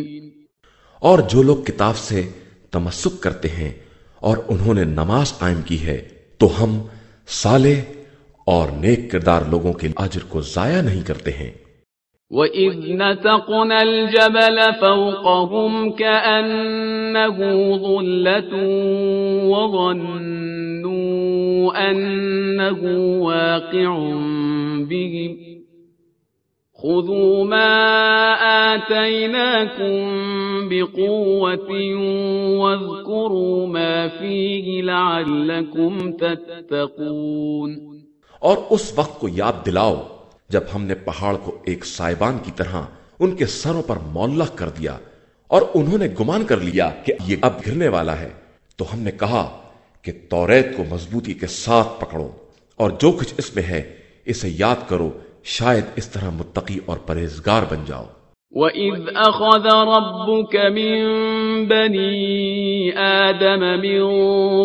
Speaker 1: اور جو لوگ کتاب سے تمسک کرتے ہیں اور انہوں نے نماز قائم کی ہے تو ہم صالح اور نیک کردار لوگوں کے اجر کو ضائع نہیں کرتے ہیں۔
Speaker 3: وَإِذْ نَتَقْنَا الْجَبَلَ فَوْقَهُمْ كَأَنَّهُ ظُلَّةٌ وَظَنُّوا أَنَّهُ واقع بِهِمْ خُذُوا مَا آتَيْنَاكُمْ بِقُوَّةٍ وَاذْكُرُوا مَا فِيهِ لَعَلَّكُمْ تَتَّقُونَ۔
Speaker 1: اور اس وقت کو یاد دلاؤ جب ہم نے پہاڑ کو ایک سائبان کی طرح ان کے سروں پر معلق کر دیا اور انہوں نے گمان کر لیا کہ یہ اب گرنے والا ہے، تو ہم نے کہا کہ توریت کو مضبوطی کے ساتھ پکڑو اور جو کچھ اس میں ہے اسے یاد کرو، شاید اس طرح متقی اور پرہیزگار بن جاؤ۔
Speaker 3: وَإِذْ أَخَذَ رَبُّكَ مِن بَنِي آدَمَ مِن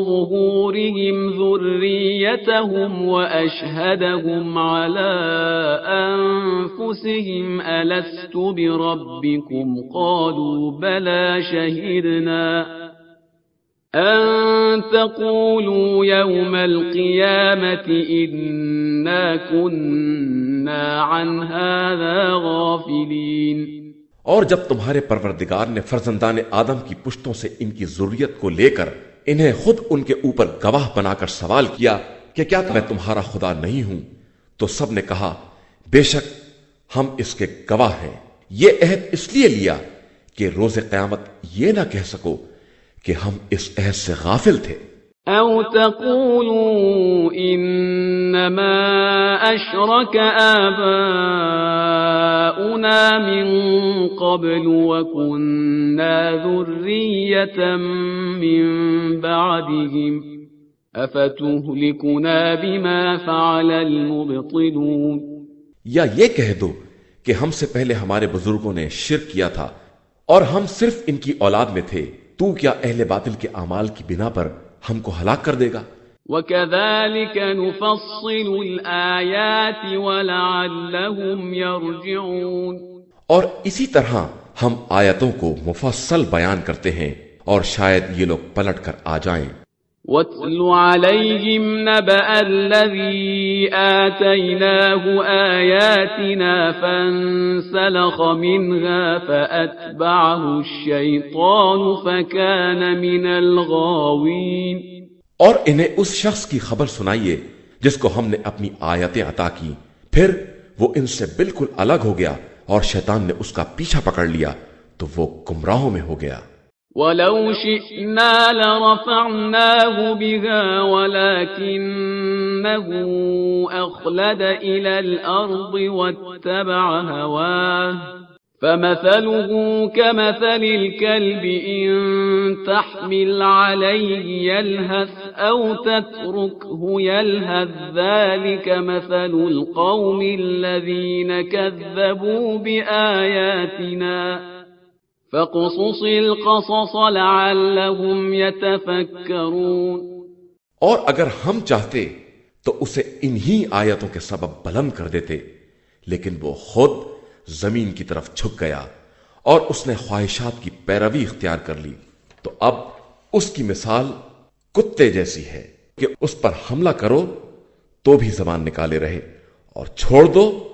Speaker 3: ظُهُورِهِمْ ذُرِّيَّتَهُمْ وَأَشْهَدَهُمْ عَلَىٰ أَنفُسِهِمْ أَلَسْتُ بِرَبِّكُمْ قَالُوا بَلَىٰ شَهِدْنَا أَن تَقُولُوا يَوْمَ الْقِيَامَةِ إِنَّا كُنَّا عَنْ هَٰذَا غَافِلِينَ۔
Speaker 1: اور جب تمہارے پروردگار نے فرزندان آدم کی پشتوں سے ان کی ذریت کو لے کر انہیں خود ان کے اوپر گواہ بنا کر سوال کیا کہ کیا میں تمہارا خدا نہیں ہوں، تو سب نے کہا بے شک ہم اس کے گواہ ہیں۔ یہ عہد اس لیے لیا کہ روز قیامت یہ نہ کہہ سکو کہ ہم اس عہد سے غافل تھے۔
Speaker 3: أَوْ تَقُولُوا إِنَّمَا أَشْرَكَ آبَاؤُنَا مِن قَبْلُ وَكُنَّا ذُرِّيَّةً مِّن بَعْدِهِمْ أَفَتُهْلِكُنَا بِمَا فَعَلَ الْمُبْطِلُونَ۔
Speaker 1: یا یہ کہہ دو کہ ہم سے پہلے ہمارے بزرگوں نے شرک کیا تھا اور ہم صرف ان کی اولاد میں تھے، تو کیا اہل باطل کے اعمال کی بنا پر ہم کو ہلاک کر دے گا؟
Speaker 3: وَكَذَلِكَ نُفَصِّلُ الْآيَاتِ وَلَعَلَّهُمْ يَرْجِعُونَ۔
Speaker 1: اور اسی طرح ہم آیتوں کو مفصل بیان کرتے ہیں اور شاید یہ لوگ پلٹ کر آ جائیں۔
Speaker 3: وَاتْلُ عَلَيْهِمْ نَبَأَ الَّذِي آتَيْنَاهُ آيَاتِنَا فَانسَلَخَ مِنْهَا فَأَتْبَعَهُ الشَّيْطَانُ فَكَانَ مِنَ الْغَاوِينَ
Speaker 1: اور انہیں اس شخص کی خبر سنائیے جس کو ہم نے اپنی آیتیں عطا کی، پھر وہ ان سے بالکل الگ ہو گیا اور شیطان نے اس کا پیچھا پکڑ لیا تو وہ گمراہوں میں ہو گیا۔
Speaker 3: وَلَوْ شِئْنَا لَرَفَعْنَاهُ بِهَا وَلَكِنَّهُ أَخْلَدَ إِلَى الْأَرْضِ وَاتَّبَعَ هَوَاهُ فَمَثَلُهُ كَمَثَلِ الْكَلْبِ إِن تَحْمِلْ عَلَيْهِ يَلْهَثْ أَوْ تَتْرُكْهُ يَلْهَث ذَلِكَ مَثَلُ الْقَوْمِ الَّذِينَ كَذَّبُوا بِآيَاتِنَا فَقُصُصِ الْقَصَصَ لَعَلَّهُمْ يَتَفَكَّرُونَ۔
Speaker 1: اور اگر ہم چاہتے تو اسے انہی آیتوں کے سبب بلند کر دیتے، لیکن وہ خود زمین کی طرف جھک گیا اور اس نے خواہشات کی پیروی اختیار کر لی، تو اب اس کی مثال کتے جیسی ہے کہ اس پر حملہ کرو تو بھی زبان نکالے رہے اور چھوڑ دو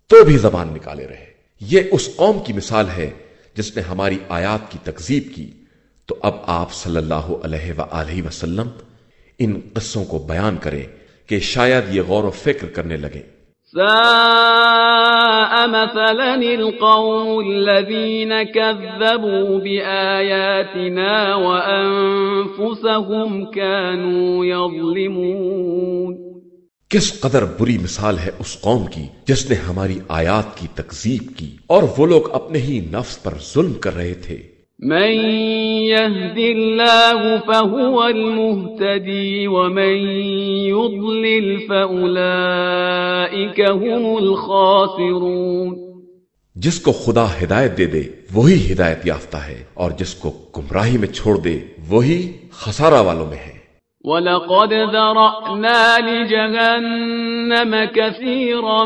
Speaker 1: تو بھی زبان نکالے رہے۔ یہ اس قوم کی مثال ہے جس نے ہماری آیات کی تکذیب کی۔ تو اب آپ صلی اللہ علیہ وآلہ وسلم ان قصوں کو بیان کریں کہ شاید یہ غور و فکر کرنے لگیں۔
Speaker 3: ساء مثلا القوم الذين كذبوا بآياتنا وأنفسهم كانوا يظلمون۔
Speaker 1: کس قدر بری مثال ہے اس قوم کی جس نے ہماری آیات کی تکذیب کی اور وہ لوگ اپنے ہی نفس پر ظلم کر رہے تھے۔
Speaker 3: من يهد الله فهو المهتدي ومن يضلل فأولئك هم الخاسرون۔
Speaker 1: جس کو خدا ہدایت دے دے وہی ہدایت یافتہ ہے، اور جس کو گمراہی میں چھوڑ دے وہی خسارہ والوں میں ہے۔
Speaker 3: وَلَقَدْ ذَرَأْنَا لِجَهَنَّمَ كَثِيرًا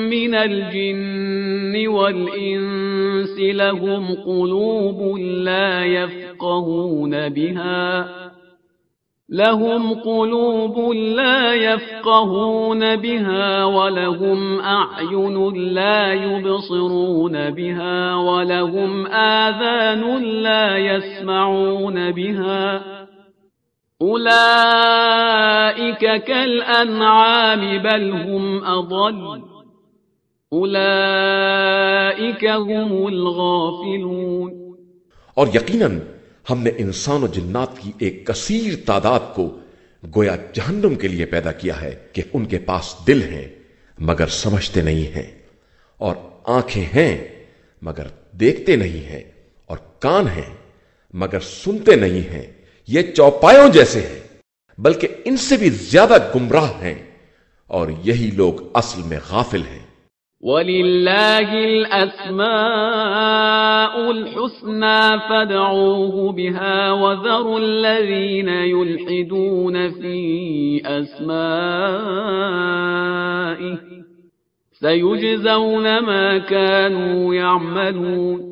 Speaker 3: مِنَ الْجِنِّ وَالْإِنسِ لَهُمْ قُلُوبٌ لا يَفْقَهُونَ بِهَا وَلَهُمْ أَعْيُنٌ لا يُبْصِرُونَ بِهَا وَلَهُمْ آذَانٌ لا يَسْمَعُونَ بِهَا أولئك كالأنعام بل هم أضل أولئك هم الغافلون۔
Speaker 1: اور یقیناً ہم نے انسان و جنات کی ایک کثیر تعداد کو گویا جہنم کے لیے پیدا کیا ہے کہ ان کے پاس دل ہیں مگر سمجھتے نہیں ہیں، اور آنکھیں ہیں مگر دیکھتے نہیں ہیں، اور کان ہیں مگر سنتے نہیں ہیں۔ یہ چوپایوں جیسے ہیں بلکہ ان سے بھی زیادہ گمراہ ہیں، اور یہی لوگ اصل میں غافل ہیں۔
Speaker 3: وَلِلَّهِ الْأَسْمَاءُ الْحُسْنَى فَادْعُوهُ بِهَا وَذَرُوا الَّذِينَ يُلْحِدُونَ فِي أَسْمَائِهِ سَيُجْزَوْنَ مَا كَانُوا يَعْمَلُونَ۔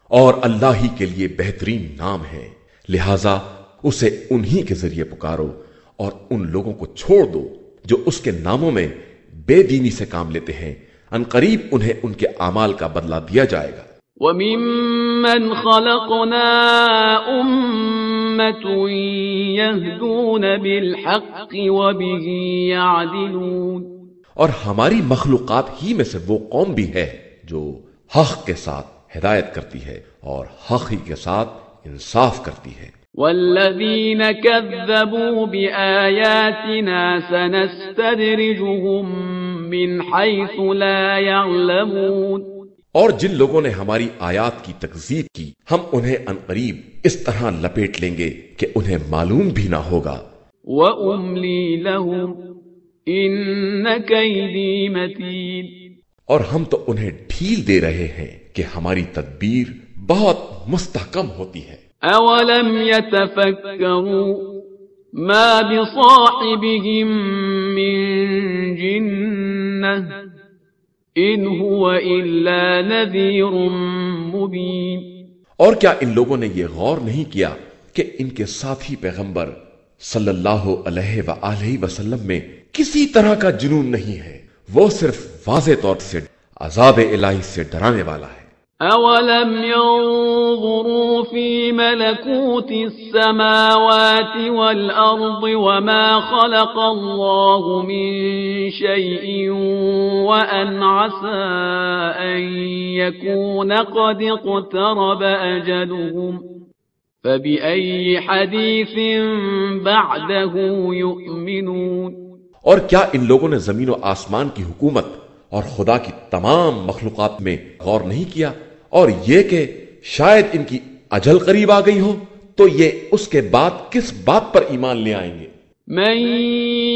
Speaker 1: اور اللہ ہی کے لیے بہترین نام ہے، لہذا اسے انہی کے ذریعے پکارو، اور ان لوگوں کو چھوڑ دو جو اس کے ناموں میں بے دینی سے کام لیتے ہیں، ان قریب انہیں ان کے اعمال کا بدلہ دیا جائے گا۔
Speaker 3: وَمِمَّنْ خَلَقْنَا أُمَّةٌ يَهْدُونَ بِالْحَقِّ وَبِهِ يَعْدِلُونَ۔
Speaker 1: اور ہماری مخلوقات ہی میں سے وہ قوم بھی ہے جو حق کے ساتھ ہدایت کرتی ہے اور حق ہی کے ساتھ انصاف کرتی ہے۔
Speaker 3: وَالَّذِينَ كَذَّبُوا بِآيَاتِنَا سَنَسْتَدْرِجُهُم مِّنْ حَيْثُ لَا يَعْلَمُونَ۔
Speaker 1: اور جن لوگوں نے ہماری آیات کی تکذیب کی ہم انہیں عنقریب اس طرح لپیٹ لیں گے کہ انہیں معلوم بھی نہ ہوگا۔
Speaker 3: وَأُمْلِي لَهُمْ إِنَّ كَيْدِي مَتِينٌ۔
Speaker 1: اور ہم تو انہیں ڈھیل دے رہے ہیں کہ ہماری تدبیر بہت مستحکم ہوتی ہے۔
Speaker 3: أَوَلَمْ يَتَفَكَّرُوا مَا بِصَاحِبِهِم مِّن جِنَّةٍ إِنْ هُوَ إِلَّا نَذِيرٌ مُبِينٌ۔
Speaker 1: اور کیا ان لوگوں نے یہ غور نہیں کیا کہ ان کے ساتھی پیغمبر صلی اللہ علیہ وآلہ وسلم میں کسی طرح کا جنون نہیں ہے، وہ صرف واضح طور سے عذاب الہی سے ڈرانے والا ہے۔
Speaker 3: أَوَلَمْ يَنظُرُوا فِي مَلَكُوتِ السَّمَاوَاتِ وَالْأَرْضِ وَمَا خَلَقَ اللَّهُ مِن شَيْءٍ وَأَنْ عَسَىٰ أَن يَكُونَ قَدِ اقْتَرَبَ أَجَلُهُمْ فَبِأَيِّ حَدِيثٍ بَعْدَهُ يُؤْمِنُونَ۔
Speaker 1: اور کیا ان لوگوں نے زمین و آسمان کی حکومت اور خدا کی تمام مخلوقات میں غور نہیں کیا، اور یہ کہ شاید ان کی اجل قریب آ گئی ہو تو یہ اس کے بعد کس بات پر ایمان لے آئیں گے؟
Speaker 3: من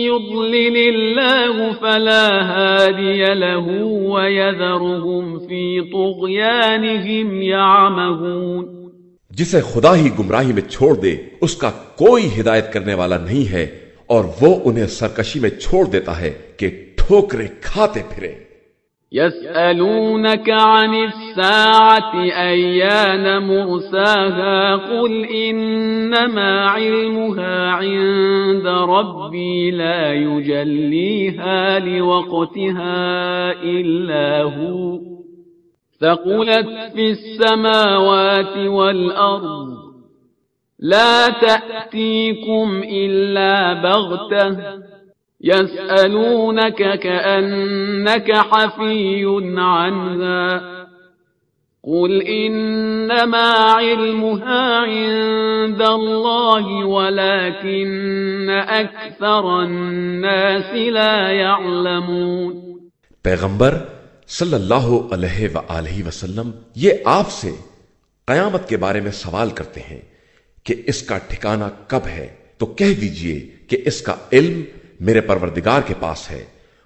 Speaker 3: يضلل الله فلا هادي له ويذرهم في طغيانهم يعمهون۔
Speaker 1: جسے خدا ہی گمراہی میں چھوڑ دے اس کا کوئی ہدایت کرنے والا نہیں ہے، اور وہ انہیں سرکشی میں چھوڑ دیتا ہے کہ ٹھوکریں کھاتے پھرے۔
Speaker 3: يسألونك عن الساعة أيان مرساها قل إنما علمها عند ربي لا يجليها لوقتها إلا هو ثقلت في السماوات والأرض لا تأتيكم إلا بغتة يسألونك كأنك حفي عنها قل إنما علمها عند الله ولكن أكثر الناس لا يعلمون۔
Speaker 1: پیغمبر صلی اللہ علیہ وآلہ وسلم یہ آپ سے قیامت کے بارے میں سوال کرتے ہیں کہ اس کا ٹھکانہ کب ہے، تو کہہ دیجئے کہ اس کا علم میرے پروردگار کے پاس ہے،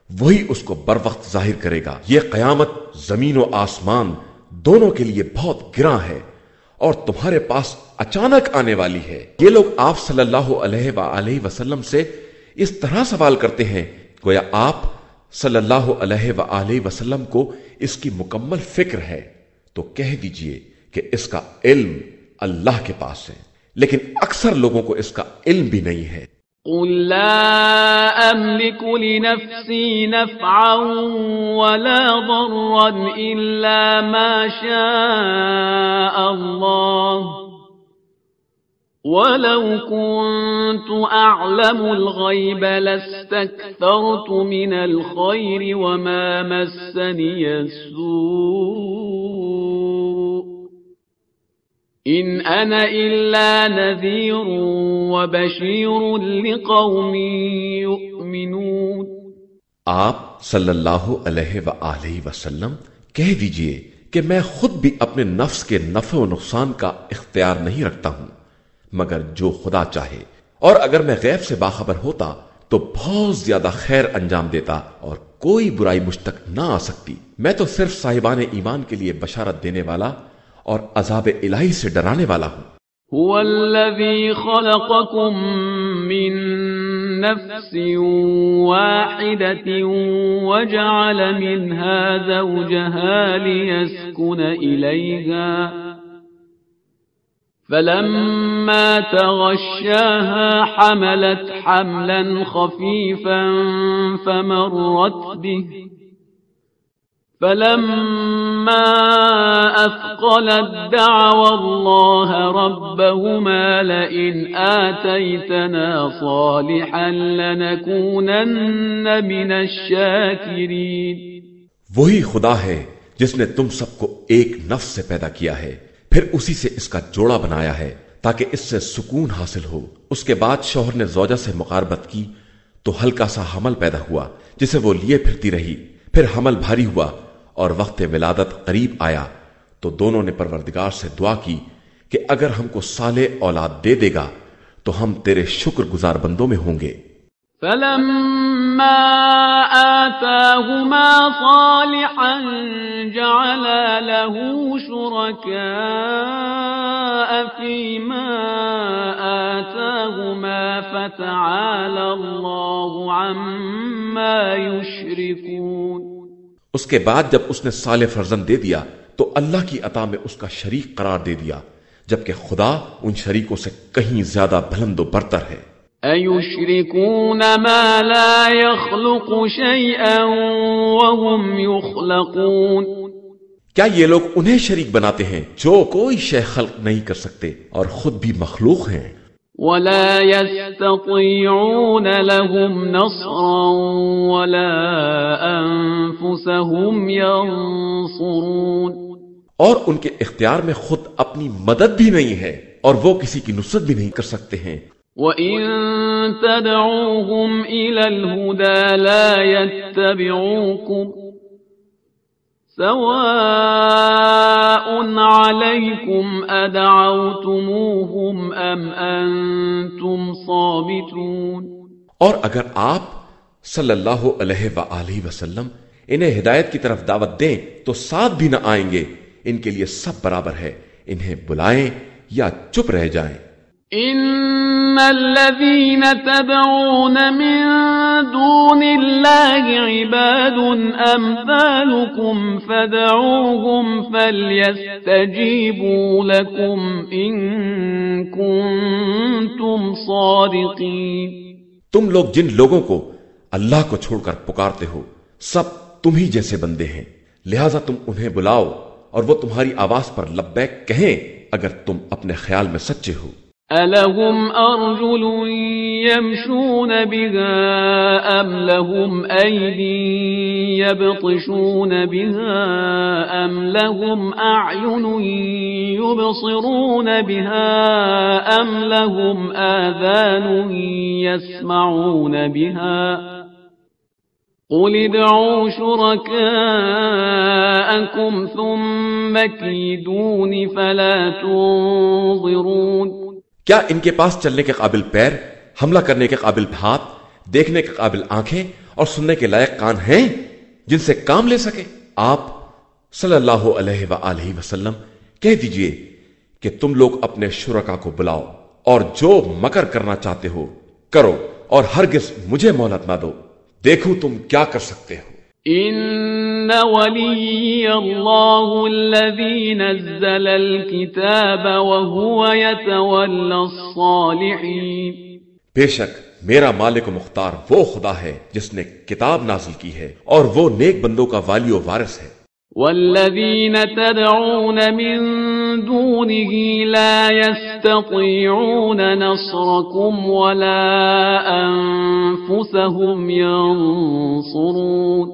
Speaker 1: وہی اس کو بر وقت ظاہر کرے گا۔ یہ قیامت زمین و آسمان دونوں کے لیے بہت گراں ہے اور تمہارے پاس اچانک آنے والی ہے۔ یہ لوگ آپ صلی اللہ علیہ وآلہ وسلم سے اس طرح سوال کرتے ہیں گویا آپ صلی اللہ علیہ وآلہ وسلم کو اس کی مکمل فکر ہے، تو کہہ دیجئے کہ اس کا علم اللہ کے پاس ہے، لیکن اکثر لوگوں کو اس کا علم بھی نہیں ہے۔
Speaker 3: قل لا أملك لنفسي نفعا ولا ضرا إلا ما شاء الله ولو كنت أعلم الغيب لاستكثرت من الخير وما مسني السوء إن أنا إلا نذير وبشير لقوم يؤمنون۔
Speaker 1: آپ صلی اللہ علیہ وآلہ وسلم کہہ دیجئے کہ میں خود بھی اپنے نفس کے نفع و نقصان کا اختیار نہیں رکھتا ہوں مگر جو خدا چاہے، اور اگر میں غیب سے باخبر ہوتا تو بہت زیادہ خیر انجام دیتا اور کوئی برائی مجھ تک نہ آ سکتی۔ میں تو صرف صاحبان ایمان کے لیے بشارت دینے والا اور عذاب الہی سے ڈرانے والا ہوں۔
Speaker 3: هو الذي خلقكم من نفس واحدة وجعل منها زوجها ليسكن إليها فلما تغشاها حملت حملا خفيفا فمرت به فلما أثقلت دعوا الله ربهما لئن آتيتنا صالحا لنكونن من الشاكرين۔
Speaker 1: وہی خدا ہے جس نے تم سب کو ایک نفس سے پیدا کیا ہے، پھر اسی سے اس کا جوڑا بنایا ہے تاکہ اس سے سکون حاصل ہو۔ اس کے بعد شوہر نے زوجہ سے مقاربت کی تو ہلکا سا حمل پیدا ہوا جسے وہ لیے پھرتی رہی، پھر حمل بھاری ہوا اور وقت ولادت قریب آیا تو دونوں نے پروردگار سے دعا کی کہ اگر ہم کو صالح اولاد دے دے گا تو ہم تیرے شکر گزار بندوں میں ہوں گے۔
Speaker 3: فلما آتاهما صالحا جعلا له شركاء فيما آتاهما فتعالى الله عما يشركون۔
Speaker 1: اس کے بعد جب اس نے صالح فرزند دے دیا تو اللہ کی عطا میں اس کا شریک قرار دے دیا، جبکہ خدا ان شریکوں سے کہیں زیادہ بلند و برتر ہے۔
Speaker 3: أَيُشْرِكُونَ مَا لَا يَخْلُقُ شَيْئًا وَهُمْ يُخْلَقُونَ
Speaker 1: کیا یہ لوگ انہیں شریک بناتے ہیں جو کوئی شے خلق نہیں کر سکتے اور خود بھی مخلوق ہیں؟
Speaker 3: وَلَا يَسْتَطِيعُونَ لَهُمْ نَصْرًا وَلَا أَنفُسَهُمْ يَنصُرُونَ
Speaker 1: اور ان کے اختیار میں خود اپنی مدد بھی نہیں ہے اور وہ کسی کی نصرت بھی نہیں کر سکتے ہیں۔
Speaker 3: وَإِن تَدْعُوهُمْ إِلَى الْهُدَى لَا يَتَّبِعُوكُمْ سَوَاءٌ عَلَيْكُمْ أَدَعَوْتُمُوهُمْ أَمْ أَنْتُمْ صَامِتُونَ
Speaker 1: اور اگر آپ صلی اللہ علیہ وآلہ وسلم انہیں ہدایت کی طرف دعوت دیں تو ساتھ بھی نہ آئیں گے، ان کے لیے سب برابر ہے، انہیں بلائیں یا چپ رہ جائیں۔
Speaker 3: إِنَّ الَّذِينَ تَدْعُونَ مِن دُونِ اللَّهِ عِبَادٌ أَمْثَالُكُمْ فَادْعُوهُمْ فَلْيَسْتَجِيبُوا لَكُمْ إِن كُنتُمْ صَادِقِينَ
Speaker 1: تم لوگ جن لوگوں کو اللہ کو چھوڑ کر پکارتے ہو سب تم ہی جیسے بندے ہیں، لہذا تم انہیں بلاؤ اور وہ تمہاری آواز پر لبیک کہیں اگر تم اپنے خیال میں سچے ہو۔
Speaker 3: أَلَهُمْ أَرْجُلٌ يَمْشُونَ بِهَا أَمْ لَهُمْ أَيْدٍ يَبْطِشُونَ بِهَا أَمْ لَهُمْ أَعْيُنٌ يُبْصِرُونَ بِهَا أَمْ لَهُمْ آذَانٌ يَسْمَعُونَ بِهَا قُلِ ادْعُوا شُرَكَاءَكُمْ ثُمَّ كِيدُونِ فَلَا تُنظِرُونَ
Speaker 1: کیا ان کے پاس چلنے کے قابل پیر، حملہ کرنے کے قابل ہاتھ، دیکھنے کے قابل آنکھیں اور سننے کے لائق کان ہیں جن سے کام لے سکے؟ آپ صلی اللہ علیہ وآلہ وسلم کہہ دیجئے کہ تم لوگ اپنے شرکا کو بلاؤ اور جو مکر کرنا چاہتے ہو کرو اور ہرگز مجھے مہلت نہ دو، دیکھو تم کیا کر سکتے ہو۔
Speaker 3: إِنَّ وَلِيَّ اللَّهُ الَّذِي نَزَّلَ الْكِتَابَ وَهُوَ يَتَوَلَّى الصَّالِحِينَ
Speaker 1: بے شک میرا مالک و مختار وہ خدا ہے جس نے کتاب نازل کی ہے اور وہ نیک بندوں کا والی و وارث ہے۔
Speaker 3: وَالَّذِينَ تَدْعُونَ مِن دُونِهِ لَا يَسْتَطِيعُونَ نَصْرَكُمْ وَلَا أَنفُسَهُمْ يَنصُرُونَ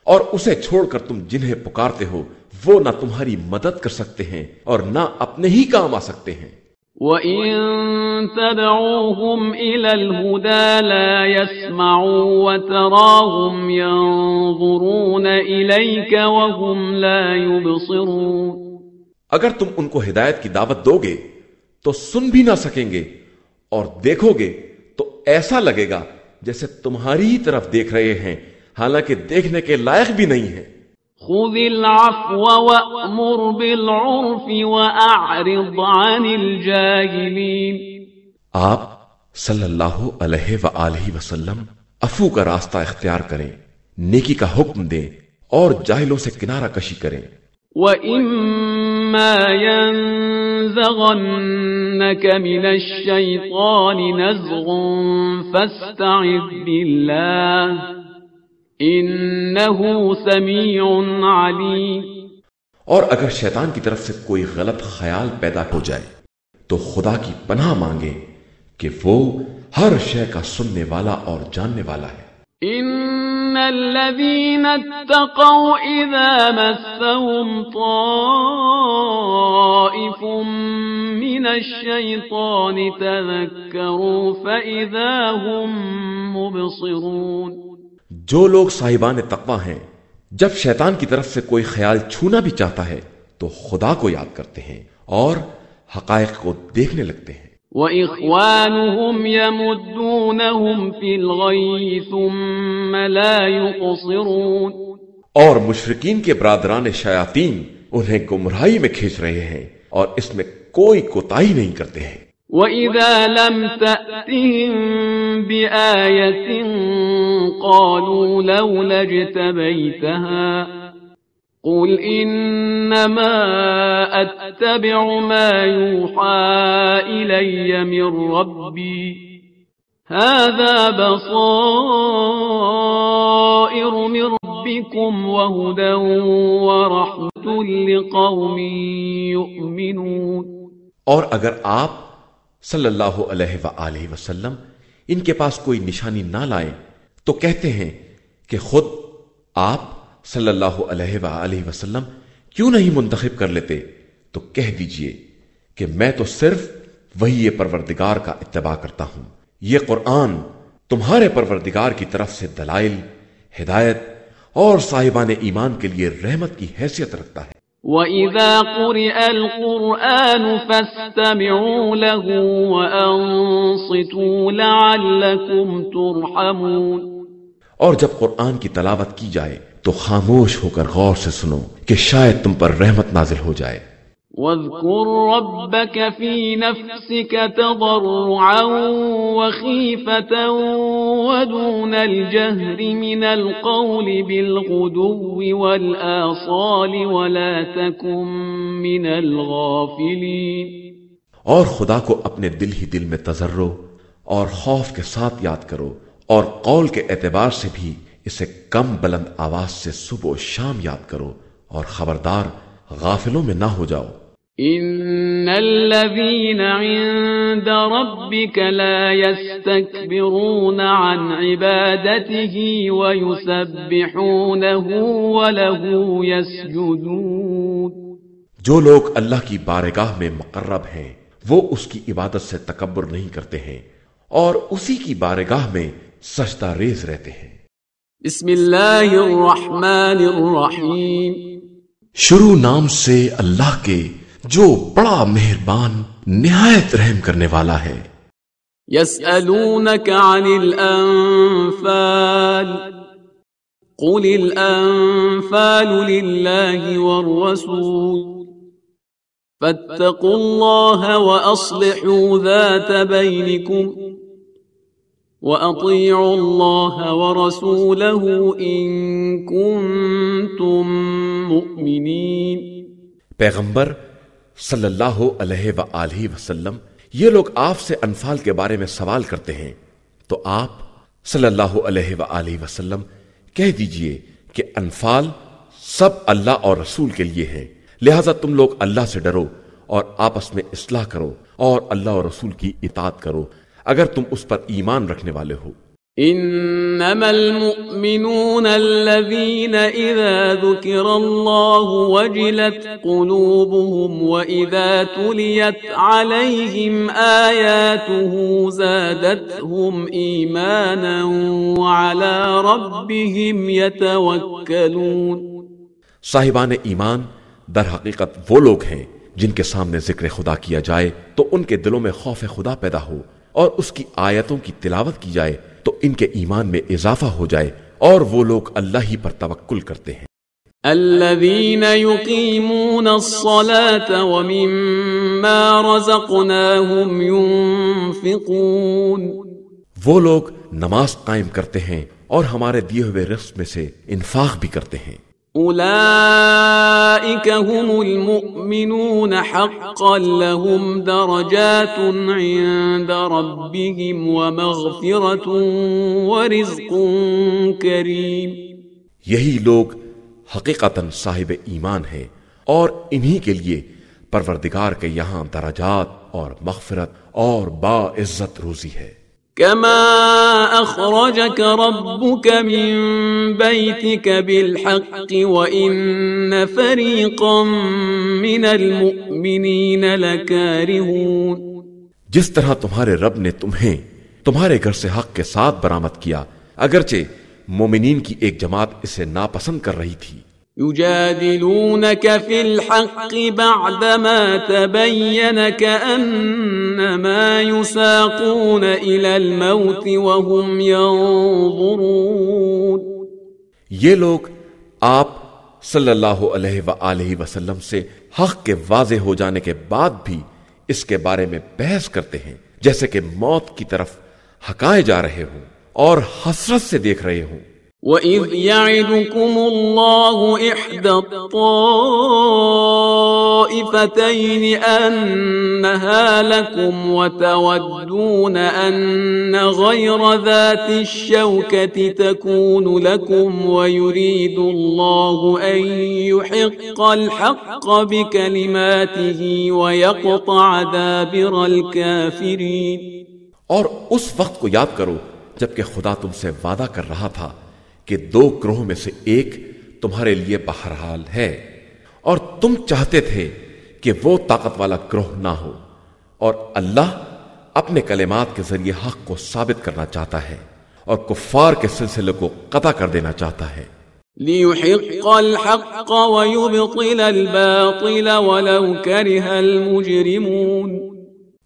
Speaker 1: اور اسے چھوڑ کر تم جنہیں پکارتے ہو وہ نہ تمہاری مدد کر سکتے ہیں اور نہ اپنے ہی کام آ سکتے ہیں۔
Speaker 3: وَإِن تَدْعُوهُمْ إِلَى الْهُدَى لَا يَسْمَعُوا وَتَرَاهُمْ يَنظُرُونَ إِلَيْكَ وَهُمْ لَا يُبْصِرُونَ
Speaker 1: اگر تم ان کو ہدایت کی دعوت دو گے تو سن بھی نہ سکیں گے اور دیکھو گے تو ایسا لگے گا جیسے تمہاری ہی طرف دیکھ رہے ہیں حالانکہ دیکھنے کے لائق بھی نہیں ہیں۔
Speaker 3: خُذِ الْعَفْوَ وَأْمُرْ بِالْعُرْفِ وَأَعْرِضْ عَنِ الْجَاهِلِينَ
Speaker 1: آپ صلی اللہ علیہ وآلہ وسلم عفو کا راستہ اختیار کریں، نیکی کا حکم دیں اور جاہلوں سے کنارہ کشی کریں۔
Speaker 3: وَإِمَّا يَنزَغَنَّكَ مِنَ الشَّيْطَانِ نَزْغٌ فَاسْتَعِذْ بِاللَّهِ إِنَّهُ سَمِيعٌ عَلِيمٌ
Speaker 1: اور اگر شیطان کی طرف سے کوئی غلط خیال پیدا ہو جائے تو خدا کی پناہ مانگے کہ وہ ہر شے کا سننے والا اور جاننے والا ہے۔
Speaker 3: إِنَّ الَّذِينَ اتَّقَوْا إِذَا مَسَّهُمْ طَائِفٌ مِّنَ الشَّيْطَانِ تَذَكَّرُوا فَإِذَا هُمْ مُبْصِرُونَ
Speaker 1: جو لوگ صاحبان تقویٰ ہیں جب شیطان کی طرف سے کوئی خیال چھونا بھی چاہتا ہے تو خدا کو یاد کرتے ہیں اور حقائق کو دیکھنے لگتے ہیں۔
Speaker 3: وَإِخْوَانُهُمْ يَمُدُّونَهُمْ فِي الْغَيِّ ثُمَّ لَا يُقْصِرُونَ
Speaker 1: اور مشرکین کے برادران شیاطین انہیں گمراہی میں کھینچ رہے ہیں اور اس میں کوئی کوتاہی نہیں کرتے ہیں۔
Speaker 3: وَإِذَا لَمْ تَأْتِهِمْ بِآيَةٍ قَالُوا لَوْلَا اجْتَبَيْتَهَا قُلْ إِنَّمَا أَتَّبِعُ مَا يُوحَى إِلَيَّ مِن رَّبِّي هذا بصائر من ربكم وهدى ورحمة لقوم يؤمنون۔
Speaker 1: اور اگر آپ صلی اللہ علیہ وآلہ وسلم ان کے پاس کوئی نشانی نہ لائیں تو کہتے ہیں کہ خود آپ صلی اللہ علیہ وآلہ وسلم کیوں نہیں منتخب کر لیتے، تو کہہ دیجئے کہ میں تو صرف وحی پروردگار کا اتباع کرتا ہوں۔ یہ قرآن تمہارے پروردگار کی طرف سے دلائل، ہدایت اور صاحبان ایمان کے لیے رحمت کی حیثیت رکھتا ہے۔
Speaker 3: وَإِذَا قُرِئَ الْقُرْآنُ فَاسْتَمِعُوا لَهُ وَأَنصِتُوا لَعَلَّكُمْ تُرْحَمُونَ۔
Speaker 1: اور جب قرآن کی تلاوت کی جائے تو خاموش ہو کر غور سے سنو کہ شاید تم پر رحمت نازل ہو جائے۔
Speaker 3: وَاذْكُرْ رَبَّكَ فِي نَفْسِكَ تَضَرُّعًا وَخِيفَةً وَدُونَ الْجَهْرِ مِنَ الْقَوْلِ بِالْغُدُوِّ وَالْآصَالِ وَلَا تَكُن مِّنَ الْغَافِلِينَ۔
Speaker 1: اور خدا کو اپنے دل ہی دل میں تضرع اور خوف کے ساتھ یاد کرو، اور قول کے اعتبار سے بھی اسے کم بلند آواز سے صبح و شام یاد کرو، اور خبردار غافلوں میں نہ ہو جاؤ۔
Speaker 3: ان الذين عند ربك لا يستكبرون عن عبادته ويسبحونه وله يسجدون۔
Speaker 1: جو لوگ اللہ کی بارگاہ میں مقرب ہیں وہ اس کی عبادت سے تکبر نہیں کرتے ہیں اور اسی کی بارگاہ میں سجدہ ریز رہتے ہیں۔
Speaker 3: بسم اللہ الرحمن الرحیم۔
Speaker 1: شروع نام سے اللہ کے جو بڑا مہربان نہایت رحم کرنے والا ہے۔
Speaker 3: یسألونک عن الانفال قل الانفال للہ والرسول فاتقوا اللہ واصلحوا ذات بینکم وَأَطِيعُوا اللَّهَ وَرَسُولَهُ إِن كُنتُم مُؤْمِنِينَ۔
Speaker 1: پیغمبر صلی اللہ علیہ وآلہ وسلم یہ لوگ آپ سے انفال کے بارے میں سوال کرتے ہیں تو آپ صلی اللہ علیہ وآلہ وسلم کہہ دیجئے کہ انفال سب اللہ اور رسول کے لیے ہیں، لہذا تم لوگ اللہ سے ڈرو اور آپس میں اصلاح کرو اور اللہ اور رسول کی اطاعت کرو اگر تم اس پر ایمان رکھنے والے ہو۔
Speaker 3: انما المؤمنون الذين اذا ذكر الله وجلت قلوبهم واذا تليت عليهم آياته زادتهم ايمانا وعلى ربهم يتوكلون۔
Speaker 1: صاحبان ایمان در حقیقت وہ لوگ ہیں جن کے سامنے ذکر خدا کیا جائے تو ان کے دلوں میں خوف خدا پیدا ہو، اور اس کی آیتوں کی تلاوت کی جائے تو ان کے ایمان میں اضافہ ہو جائے، اور وہ لوگ اللہ ہی پر توکل کرتے ہیں۔
Speaker 3: الذين يقيمون الصلاة ومما رزقناهم ينفقون۔
Speaker 1: وہ لوگ نماز قائم کرتے ہیں اور ہمارے دیے ہوئے رزق میں سے انفاق بھی کرتے ہیں۔
Speaker 3: اولئك هم المؤمنون حقا لهم درجات عند ربهم ومغفرة ورزق کریم۔
Speaker 1: یہی لوگ حقیقتاً صاحب ایمان ہیں اور انہی کے لیے پروردگار کے یہاں درجات اور مغفرت اور باعزت روزی ہے۔
Speaker 3: كما أخرجك ربك من بيتك بالحق وإن فريقا من المؤمنين لكارهون۔
Speaker 1: جس طرح تمہارے رب نے تمہیں تمہارے گھر سے حق کے ساتھ برآمد کیا، اگرچہ مومنین کی ایک جماعت اسے ناپسند کر رہی تھی۔
Speaker 3: يجادلونك في الحق بعدما تبين كأنما يساقون إلى الموت وهم ينظرون۔
Speaker 1: یہ لوگ آپ صلی اللہ علیہ وآلہ وسلم سے حق کے واضح ہو جانے کے بعد بھی اس کے بارے میں بحث کرتے ہیں جیسے کہ موت کی طرف ہکائے جا رہے ہوں اور حسرت سے دیکھ رہے ہوں۔
Speaker 3: وَإِذْ يَعِدُكُمُ اللَّهُ إِحْدَى الطَّائِفَتَيْنِ الطائفتين أنها لكم وتودون أن غير ذات الشوكة تكون لكم ويريد الله أن يحق الحق بكلماته ويقطع دابر الكافرين۔
Speaker 1: اور اس وقت کو یاد کرو جبکہ خدا تم سے وعدہ کر رہا تھا کہ 2 گروہوں میں سے ایک تمہارے لیے بہرحال ہے، اور تم چاہتے تھے کہ وہ طاقت والا گروہ نہ ہو، اور اللہ اپنے کلمات کے ذریعے حق کو ثابت کرنا چاہتا ہے اور کفار کے سلسلے کو قطع کر دینا چاہتا ہے۔
Speaker 3: لِيُحِقَّ الْحَقَّ وَيُبْطِلَ الْبَاطِلَ وَلَوْ كَرِهَ الْمُجْرِمُونَ،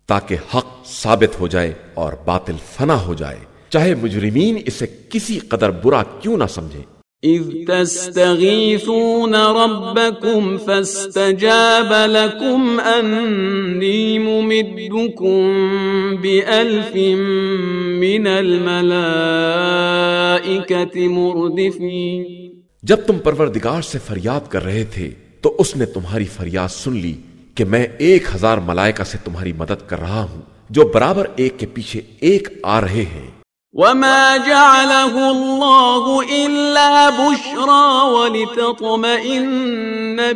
Speaker 1: تاکہ حق ثابت ہو جائے اور باطل فنا ہو جائے، چاہے مجرمین اسے کسی قدر برا کیوں نہ سمجھیں۔
Speaker 3: اذ تستغیثون ربکم فاستجاب لکم انی ممدکم بألف من الملائکۃ مردفین،
Speaker 1: جب تم پروردگار سے فریاد کر رہے تھے تو اس نے تمہاری فریاد سن لی کہ میں 1000 ملائکہ سے تمہاری مدد کر رہا ہوں جو برابر ایک کے پیچھے ایک آ رہے ہیں۔
Speaker 3: وما جعله الله إلا بشرى ولتطمئن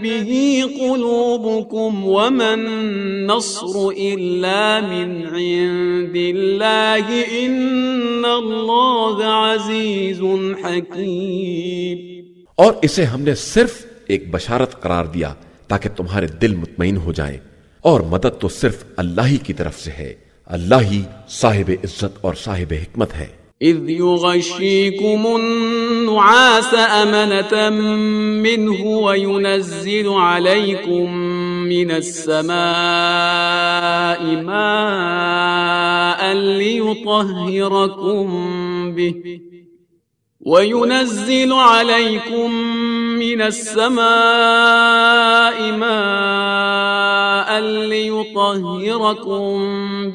Speaker 3: به قلوبكم وما النصر إلا من عند الله إن الله عزيز حكيم۔
Speaker 1: اور اسے ہم نے صرف ایک بشارت قرار دیا تاکہ تمہارے دل مطمئن ہو جائیں، اور مدد تو صرف اللہ ہی کی طرف سے ہے، اللہ ہی صاحب عزت اور صاحب حکمت ہے۔
Speaker 3: اذ يغشيكم النعاس أمنة منه وينزل عليكم من السماء ماء ليطهركم به وينزل عليكم من السماء ماء ليطهركم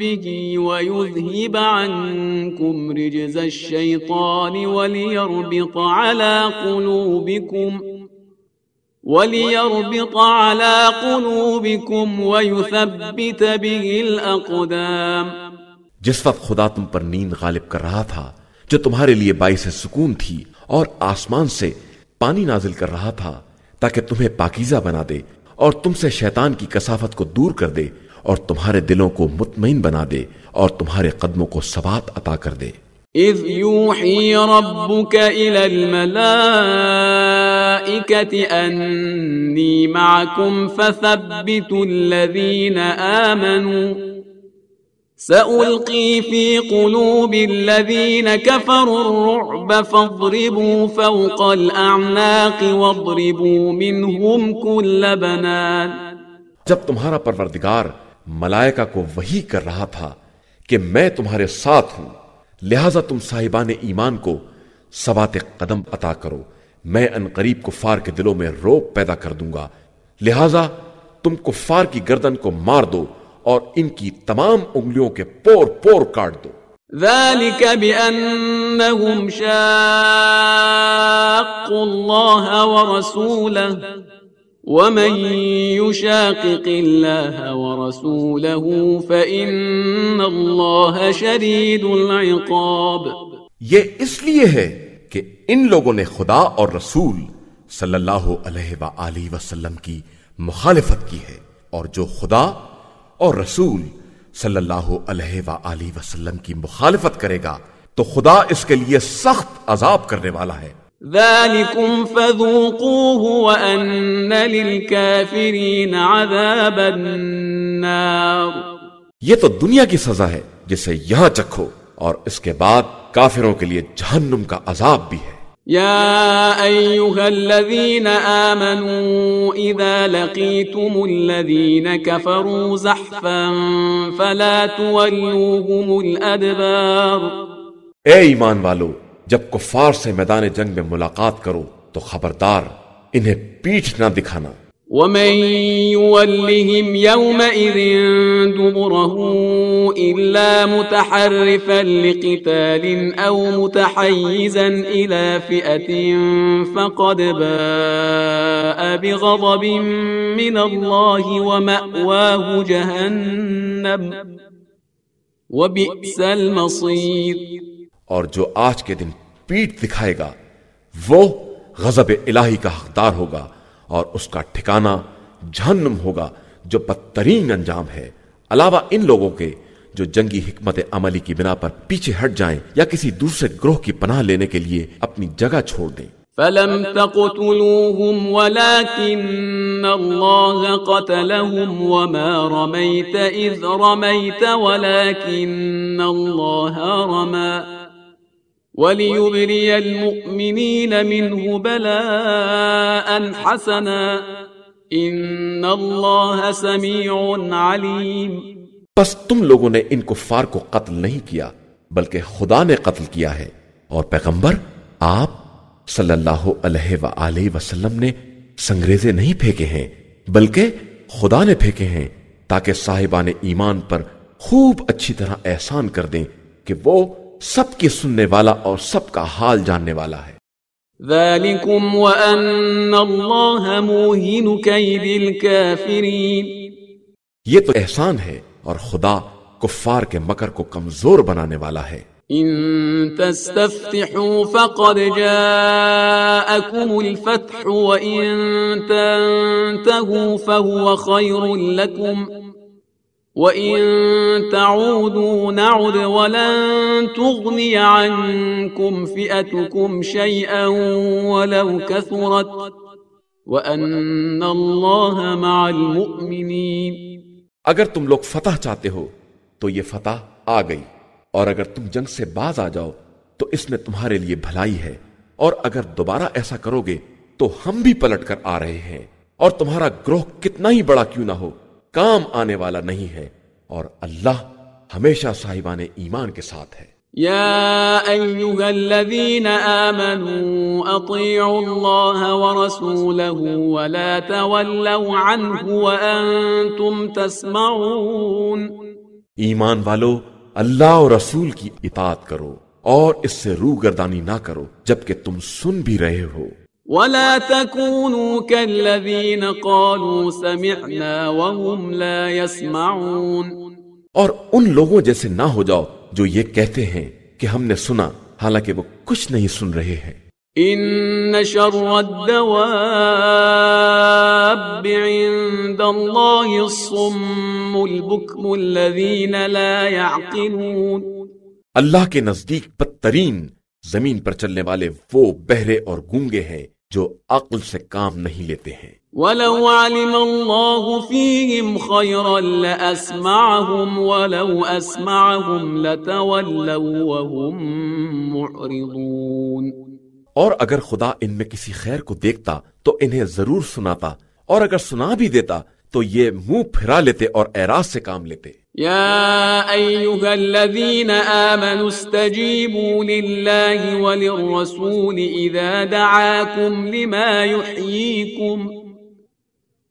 Speaker 3: به ويذهب عنكم رجز الشيطان وليربط على قلوبكم ويثبت به الأقدام۔
Speaker 1: جس وقت خدا تم پر نیند غالب کر رہا تھا جو تمہارے لیے باعث سکون تھی، اور آسمان سے پانی نازل کر رہا تھا تاکہ تمہیں پاکیزہ بنا دے اور تم سے شیطان کی کثافت کو دور کر دے اور تمہارے دلوں کو مطمئن بنا دے اور تمہارے قدموں کو ثبات عطا کر دے۔
Speaker 3: اذ يوحي ربك الى الملائكة انی معكم فثبتوا الذين آمنوا سألقي في قلوب الذين كفروا الرعب فاضربوا فوق الأعناق واضربوا منهم كل بنان۔
Speaker 1: جب تمہارا پروردگار ملائکہ کو وحی کر رہا تھا کہ میں تمہارے ساتھ ہوں، لہذا تم صاحبان ایمان کو ثبات قدم عطا کرو، میں عنقریب کفار کے دلوں میں رعب پیدا کر دوں گا، لہذا تم کفار کی گردن کو مار دو اور ان کی تمام انگلیوں کے پور پور کاٹ دو۔
Speaker 3: ذلك بأنهم شاقوا الله ورسوله ومن يشاقق الله ورسوله فإن الله شديد العقاب۔
Speaker 1: یہ اس لیے ہے کہ ان لوگوں نے خدا اور رسول صلی اللہ علیہ وآلہ وسلم کی مخالفت کی ہے، اور جو خدا اور رسول صلی اللہ علیہ وآلہ وسلم کی مخالفت کرے گا تو خدا اس کے لیے سخت عذاب کرنے والا ہے۔
Speaker 3: ذالکم فذوقوه وان للکافرین عذاب النار۔
Speaker 1: یہ تو دنیا کی سزا ہے جسے یہاں چکھو، اور اس کے بعد کافروں کے لیے جہنم کا عذاب بھی ہے۔
Speaker 3: يا أيها الذين آمنوا إذا لقيتم الذين كفروا زحفا فلا تولوهم الأدبار۔
Speaker 1: اے ایمان والو، جب کفار سے میدان جنگ میں ملاقات کرو تو خبردار انہیں پیٹھ نہ دکھانا۔
Speaker 3: ومن يولهم يومئذ دبره إلا متحرفا لقتال أو متحيزا إلى فئة فقد باء بغضب من الله ومأواه جهنم وبئس المصير.
Speaker 1: اور جو آج کے دن پیٹھ دکھائے گا وہ غضب الہی کا حقدار ہوگا اور اس کا ٹھکانہ جہنم ہوگا جو بدترین انجام ہے، علاوہ ان لوگوں کے جو جنگی حکمت عملی کی بنا پر پیچھے ہٹ جائیں یا کسی دوسرے گروہ کی پناہ لینے کے لیے اپنی جگہ چھوڑ دیں.
Speaker 3: فلم تقتلوهم ولكن الله قتلهم وما رميت إذ رميت ولكن الله رمى وليبري المؤمنين منه بلاء حسنا إن الله سميع عليم.
Speaker 1: بس تم لوگوں نے ان کفار کو قتل نہیں کیا بلکہ خدا نے قتل کیا ہے، اور پیغمبر آپ صلی اللہ علیہ وآلہ وسلم نے سنگریزے نہیں پھینکے ہیں بلکہ خدا نے پھینکے ہیں تاکہ صاحبان ایمان پر خوب اچھی طرح احسان کر دیں کہ وہ سب کی سننے والا اور سب کا حال جاننے والا ہے.
Speaker 3: ذالکم وان اللہ موہن کید الکافرین.
Speaker 1: یہ تو احسان ہے اور خدا کفار کے مکر کو کمزور بنانے والا ہے.
Speaker 3: ان تستفتحوا فقد جاءكم الفتح وان تنتهوا فهو خير لكم وَإِن تَعُودُوا نَعُدْ وَلَن تُغْنِيَ عَنكُمْ فِئَتُكُمْ شَيْئًا وَلَوْ كَثُرَتْ وَأَنَّ اللَّهَ مَعَ الْمُؤْمِنِينَ.
Speaker 1: اگر تم لوگ فتح چاہتے ہو تو یہ فتح آ گئی، اور اگر تم جنگ سے باز آ جاؤ تو اس میں تمہارے لیے بھلائی ہے، اور اگر دوبارہ ایسا کرو گے تو ہم بھی پلٹ کر آ رہے ہیں، اور تمہارا گروہ کتنا ہی بڑا کیوں نہ ہو کام آنے والا نہیں ہے، اور اللہ ہمیشہ صاحبان ایمان کے ساتھ ہے.
Speaker 3: یا ایہا الذین آمنوا اطیعوا اللہ ورسولہ ولا تولوا عنہ وانتم تسمعون.
Speaker 1: ایمان والو، اللہ اور رسول کی اطاعت کرو اور اس سے روگردانی نہ کرو جبکہ تم سن بھی رہے ہو.
Speaker 3: ولا تكونوا كالذين قالوا سمعنا وهم لا يسمعون.
Speaker 1: اور ان لوگوں جیسے نہ ہو جاؤ جو یہ کہتے ہیں کہ ہم نے سنا حالانکہ وہ کچھ نہیں سن رہے ہیں.
Speaker 3: ان شر الدواب عند الله الصم البكم الذين لا يعقلون.
Speaker 1: اللہ کے نزدیک بدترین زمین پر چلنے والے وہ بہرے اور گونگے ہیں جو عقل سے کام نہیں لیتے ہیں.
Speaker 3: وَلَوْ عَلِمَ اللَّهُ فِيهِمْ خَيْرًا لَأَسْمَعَهُمْ وَلَوْ أَسْمَعَهُمْ لَتَوَلَّوْا وَهُمْ مُعْرِضُونَ.
Speaker 1: اور اگر خدا ان میں کسی خیر کو دیکھتا تو انہیں ضرور سناتا، اور اگر سنا بھی دیتا تو یہ منہ پھرا لیتے اور اعراض سے کام لیتے.
Speaker 3: يا أيها الذين آمنوا استجيبوا لله وللرسول إذا دعاكم لما يحييكم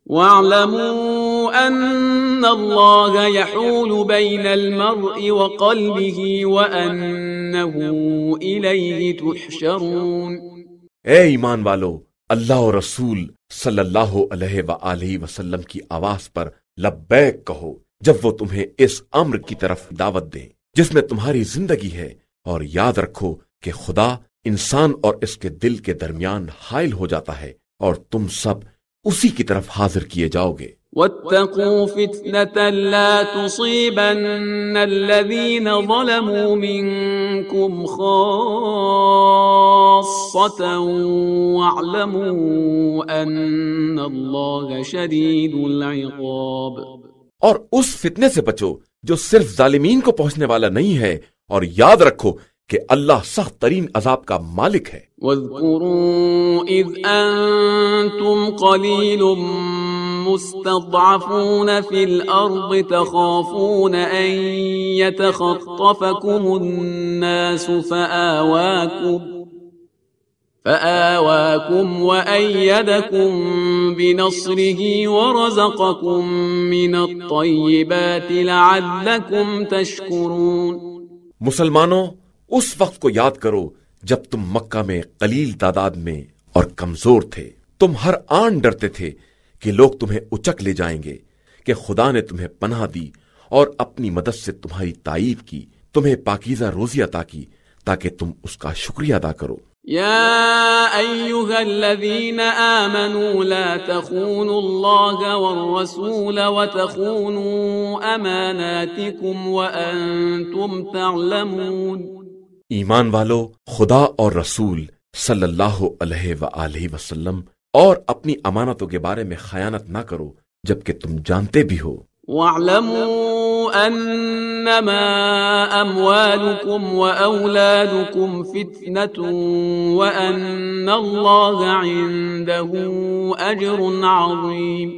Speaker 3: واعلموا أن الله يحول بين المرء وقلبه وأنه إليه تحشرون.
Speaker 1: اے ایمان والو، اللہ اور رسول صلی اللہ علیہ وآلہ وسلم کی آواز پر لبیک کہو جب وہ تمہیں اس امر کی طرف دعوت دیں جس میں تمہاری زندگی ہے، اور یاد رکھو کہ خدا انسان اور اس کے دل کے درمیان حائل ہو جاتا ہے اور تم سب اسی کی طرف حاضر کیے جاؤ گے.
Speaker 3: وَاتَّقُوا فِتْنَةً لَا تُصِيبَنَّ الَّذِينَ ظَلَمُوا مِنكُمْ خَاصَّةً وَاعْلَمُوا أَنَّ اللَّهَ شَدِيدُ الْعِقَابِ.
Speaker 1: اور اس فتنے سے بچو جو صرف ظالمین کو پہنچنے والا نہیں ہے، اور یاد رکھو کہ اللہ سخت ترین عذاب کا مالک ہے.
Speaker 3: وَاذْكُرُوا إِذْ أَنْتُمْ قَلِيلٌ مُسْتَضْعَفُونَ فِي الْأَرْضِ تَخَافُونَ أَنْ يَتَخَطَّفَكُمُ النَّاسُ فآواكم وأيدكم بنصره ورزقكم من الطيبات لعلكم تشكرون۔
Speaker 1: مسلمانوں، اس وقت کو یاد کرو جب تم مکہ میں قلیل تعداد میں اور کمزور تھے۔ تم ہر آن ڈرتے تھے کہ لوگ تمہیں اچک لے جائیں گے، کہ خدا نے تمہیں پناہ دی اور اپنی مدد سے تمہاری تائید کی، تمہیں پاکیزہ روزی عطا کی تاکہ تم اس کا شکریہ ادا کرو۔
Speaker 3: يا أيها الذين آمنوا لا تخونوا الله والرسول وتخونوا أماناتكم وأنتم تعلمون۔
Speaker 1: ایمان والو، خدا اور رسول صلی اللہ علیہ وآلہ وسلم اور اپنی امانتوں کے بارے میں خیانت نہ کرو جبکہ تم جانتے بھی ہو۔
Speaker 3: واعلموا انما اموالكم واولادكم فتنة وان الله عنده اجر عظيم۔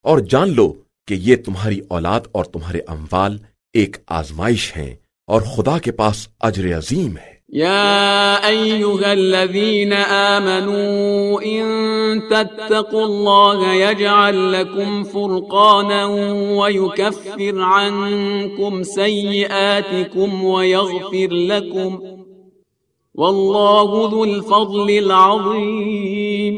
Speaker 1: اور جان لو کہ یہ تمہاری اولاد اور تمہارے اموال ایک آزمائش ہیں اور خدا کے پاس اجر عظیم ہے۔
Speaker 3: يا أيها الذين آمنوا إن تتقوا الله يجعل لكم فرقانا ويكفر عنكم سيئاتكم ويغفر لكم والله ذو الفضل العظيم۔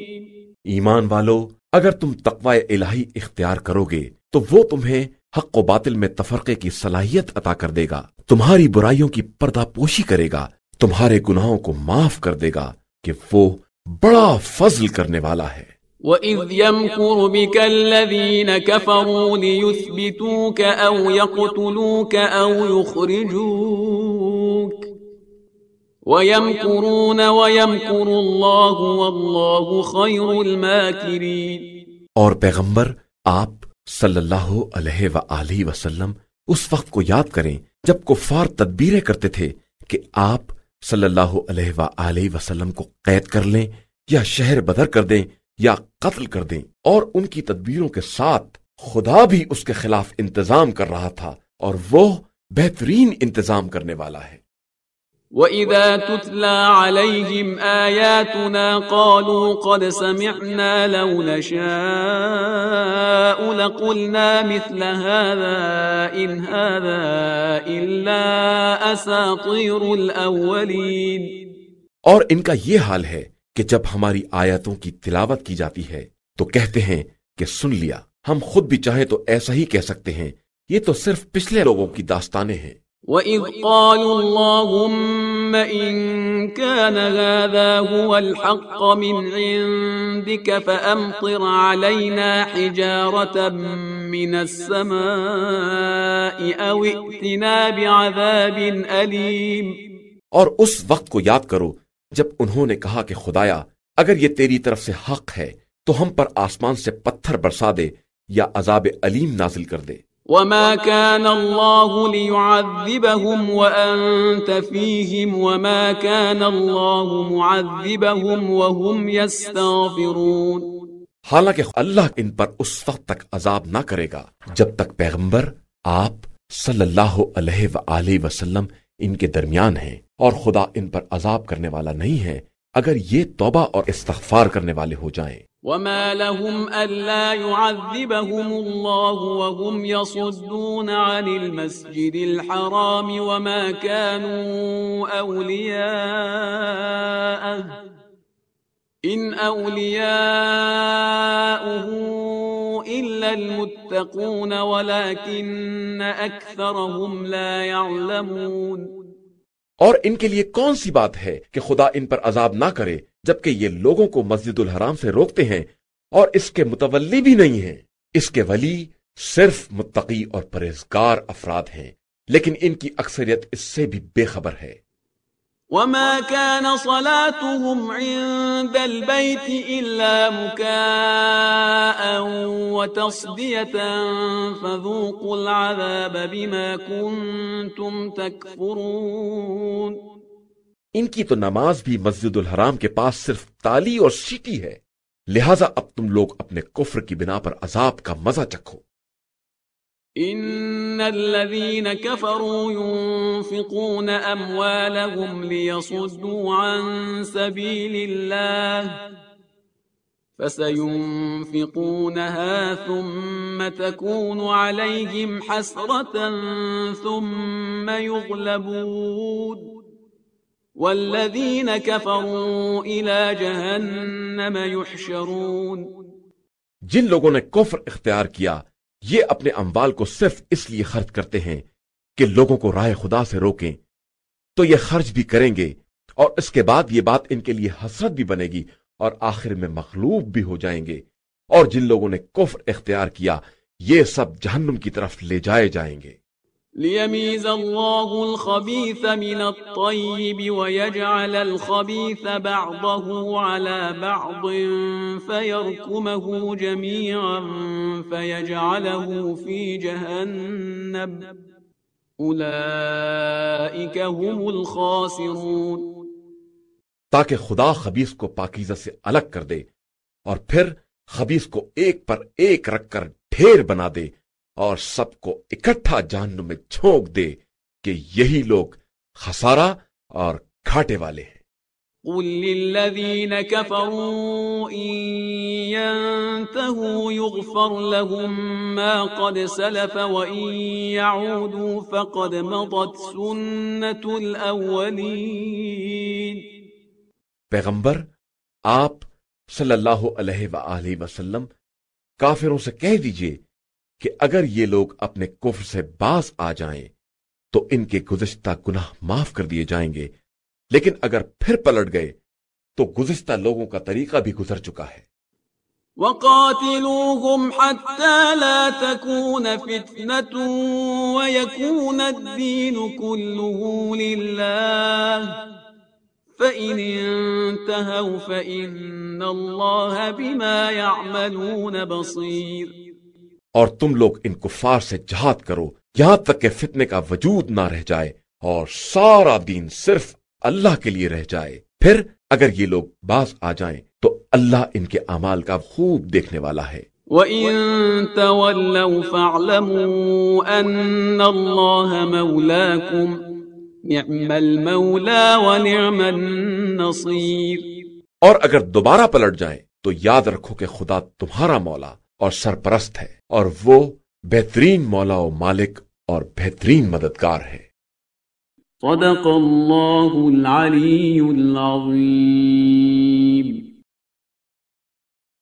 Speaker 1: ایمان والو، اگر تم تقوی الہی اختیار کرو گے تو وہ تمہیں حق و باطل میں تفرقے کی صلاحیت عطا کر دے گا، تمہاری برائیوں کی پردہ پوشی کرے گا، تمہارے گناہوں کو معاف کر دے گا کہ وہ بڑا فضل کرنے والا ہے۔
Speaker 3: وَإِذْ يَمْكُرُ بِكَ الَّذِينَ كَفَرُوا لِيُثْبِتُوكَ أَوْ يَقْتُلُوكَ أَوْ يُخْرِجُوكَ وَيَمْكُرُونَ وَيَمْكُرُ اللَّهُ وَاللَّهُ خَيْرُ الْمَاكِرِينَ۔
Speaker 1: اور پیغمبر آپ صلی اللہ علیہ وآلہ وسلم اس وقت کو یاد کریں جب کفار تدبیریں کرتے تھے کہ آپ صلی اللہ علیہ وآلہ وسلم کو قید کر لیں یا شہر بدر کر دیں یا قتل کر دیں، اور ان کی تدبیروں کے ساتھ خدا بھی اس کے خلاف انتظام کر رہا تھا اور وہ بہترین انتظام کرنے والا ہے۔
Speaker 3: وَإِذَا تُتْلَى عَلَيْهِمْ آيَاتُنَا قَالُوا قَدْ سَمِعْنَا لَوْ نَشَاءُ لَقُلْنَا مِثْلَ هَذَا إِنْ هَذَا إِلَّا أَسَاطِيرُ الْأَوَّلِينَ۔
Speaker 1: اور ان کا یہ حال ہے کہ جب ہماری آیاتوں کی تلاوت کی جاتی ہے تو کہتے ہیں کہ سن لیا، ہم خود بھی چاہیں تو ایسا ہی کہہ سکتے ہیں، یہ تو صرف پچھلے لوگوں کی داستانیں ہیں۔
Speaker 3: وَإِذْ قَالُوا اللَّهُمَّ إِن كَانَ هَذَا هُوَ الْحَقَّ مِنْ عِنْدِكَ فَأَمْطِرْ عَلَيْنَا حِجَارَةً مِّنَ السَّمَاءِ أَوْ ائْتِنَا بِعَذَابٍ أَلِيمٍ۔
Speaker 1: اور اس وقت کو یاد کرو جب انہوں نے کہا کہ خدایا، اگر یہ تیری طرف سے حق ہے تو ہم پر آسمان سے پتھر برسا دے یا عذاب علیم نازل کر دے۔
Speaker 3: وَمَا كَانَ اللَّهُ لِيُعَذِّبَهُمْ وَأَنْتَ فِيهِمْ وَمَا كَانَ اللَّهُ مُعَذِّبَهُمْ وَهُمْ يَسْتَغْفِرُونَ۔
Speaker 1: حالانکہ اللہ ان پر اس وقت تک عذاب نہ کرے گا جب تک پیغمبر آپ صلی اللہ علیہ وآلہ وسلم ان کے درمیان ہیں، اور خدا ان پر عذاب کرنے والا نہیں ہے اگر یہ توبہ اور استغفار کرنے والے ہو جائیں۔
Speaker 3: وَمَا لَهُمْ أَلَّا يُعَذِّبَهُمُ اللَّهُ وَهُمْ يَصُدُّونَ عَنِ الْمَسْجِدِ الْحَرَامِ وَمَا كَانُوا أَوْلِيَاءَهُ إِنْ أَوْلِيَاؤُهُ إِلَّا الْمُتَّقُونَ وَلَكِنَّ أَكْثَرَهُمْ لَا يَعْلَمُونَ۔
Speaker 1: اور ان کے لیے کون سی بات ہے کہ خدا ان پر عذاب نہ کرے جبکہ یہ لوگوں کو مسجد الحرام سے روکتے ہیں اور اس کے متولی بھی نہیں ہیں۔ اس کے ولی صرف متقی اور پرہیزگار افراد ہیں، لیکن ان کی اکثریت اس سے بھی بے خبر ہے۔
Speaker 3: وَمَا كَانَ صَلَاتُهُمْ عِندَ الْبَيْتِ إِلَّا مُكَاءً وَتَصْدِيَةً فَذُوقُوا الْعَذَابَ بِمَا كُنتُمْ تَكْفُرُونَ۔
Speaker 1: ان کی تو نماز بھی مسجد الحرام کے پاس صرف تالی اور سیٹی ہے، لہٰذا اب تم لوگ اپنے کفر کی بنا پر عذاب کا مزہ چکھو۔
Speaker 3: إن الذين كفروا ينفقون أموالهم ليصدوا عن سبيل الله فسينفقونها ثم تكون عليهم حسرة ثم يغلبون والذين كفروا إلى جهنم يحشرون.
Speaker 1: جن لوگوں نے کفر اختیار کیا یہ اپنے اموال کو صرف اس لیے خرچ کرتے ہیں کہ لوگوں کو راہ خدا سے روکیں تو یہ خرچ بھی کریں گے اور اس کے بعد یہ بات ان کے لیے حسرت بھی بنے گی اور آخر میں مغلوب بھی ہو جائیں گے. اور جن لوگوں نے کفر اختیار کیا یہ سب جہنم کی طرف لے جائے جائیں گے.
Speaker 3: ليميز الله الخبيث من الطيب ويجعل الخبيث بعضه على بعض فيركمه جميعا فيجعله في جهنم أولئك هم الخاسرون.
Speaker 1: تاکہ خدا خبیث کو پاکیزہ سے الگ کر دے اور پھر خبیث کو ایک پر ایک رکھ کر ڈھیر بنا دے اور سب کو اکٹھا جہنم میں جھونک دے کہ یہی لوگ خسارہ اور گھاٹے والے ہیں.
Speaker 3: قل للذين كفروا إن ينتهوا يغفر لهم ما قد سلف وإن يعودوا فقد مضت سنة الأولين.
Speaker 1: پیغمبر آپ صلی اللہ علیہ وآلہ وسلم کافروں سے کہہ دیجئے کہ اگر یہ لوگ اپنے کفر سے باز آ جائیں تو ان کے گزشتہ گناہ معاف کر دیے جائیں گے، لیکن اگر پھر پلٹ گئے تو گزشتہ لوگوں کا طریقہ بھی گزر چکا ہے.
Speaker 3: وَقَاتِلُوهُمْ حَتَّى لَا تَكُونَ فِتْنَةٌ وَيَكُونَ الدِّينُ كُلُّهُ لِلَّهِ فَإِنِ انْتَهَوْا فَإِنَّ اللَّهَ بِمَا يَعْمَلُونَ بَصِيرٌ.
Speaker 1: اور تم لوگ ان کفار سے جہاد کرو یہاں تک کہ فتنے کا وجود نہ رہ جائے اور سارا دین صرف اللہ کے لیے رہ جائے. پھر اگر یہ لوگ باز آ جائیں تو اللہ ان کے اعمال کا خوب دیکھنے والا ہے.
Speaker 3: وَإِن تَوَلَّوْا فَاعْلَمُوا أَنَّ اللَّهَ مَوْلَاكُمْ نِعْمَ الْمَوْلَى وَنِعْمَ النَّصِيرُ.
Speaker 1: اور اگر دوبارہ پلٹ جائیں تو یاد رکھو کہ خدا تمہارا مولا اور سرپرست ہے اور وہ بہترین مولا و مالک اور بہترین مددگار ہے.
Speaker 3: صدق اللہ العلی العظیم.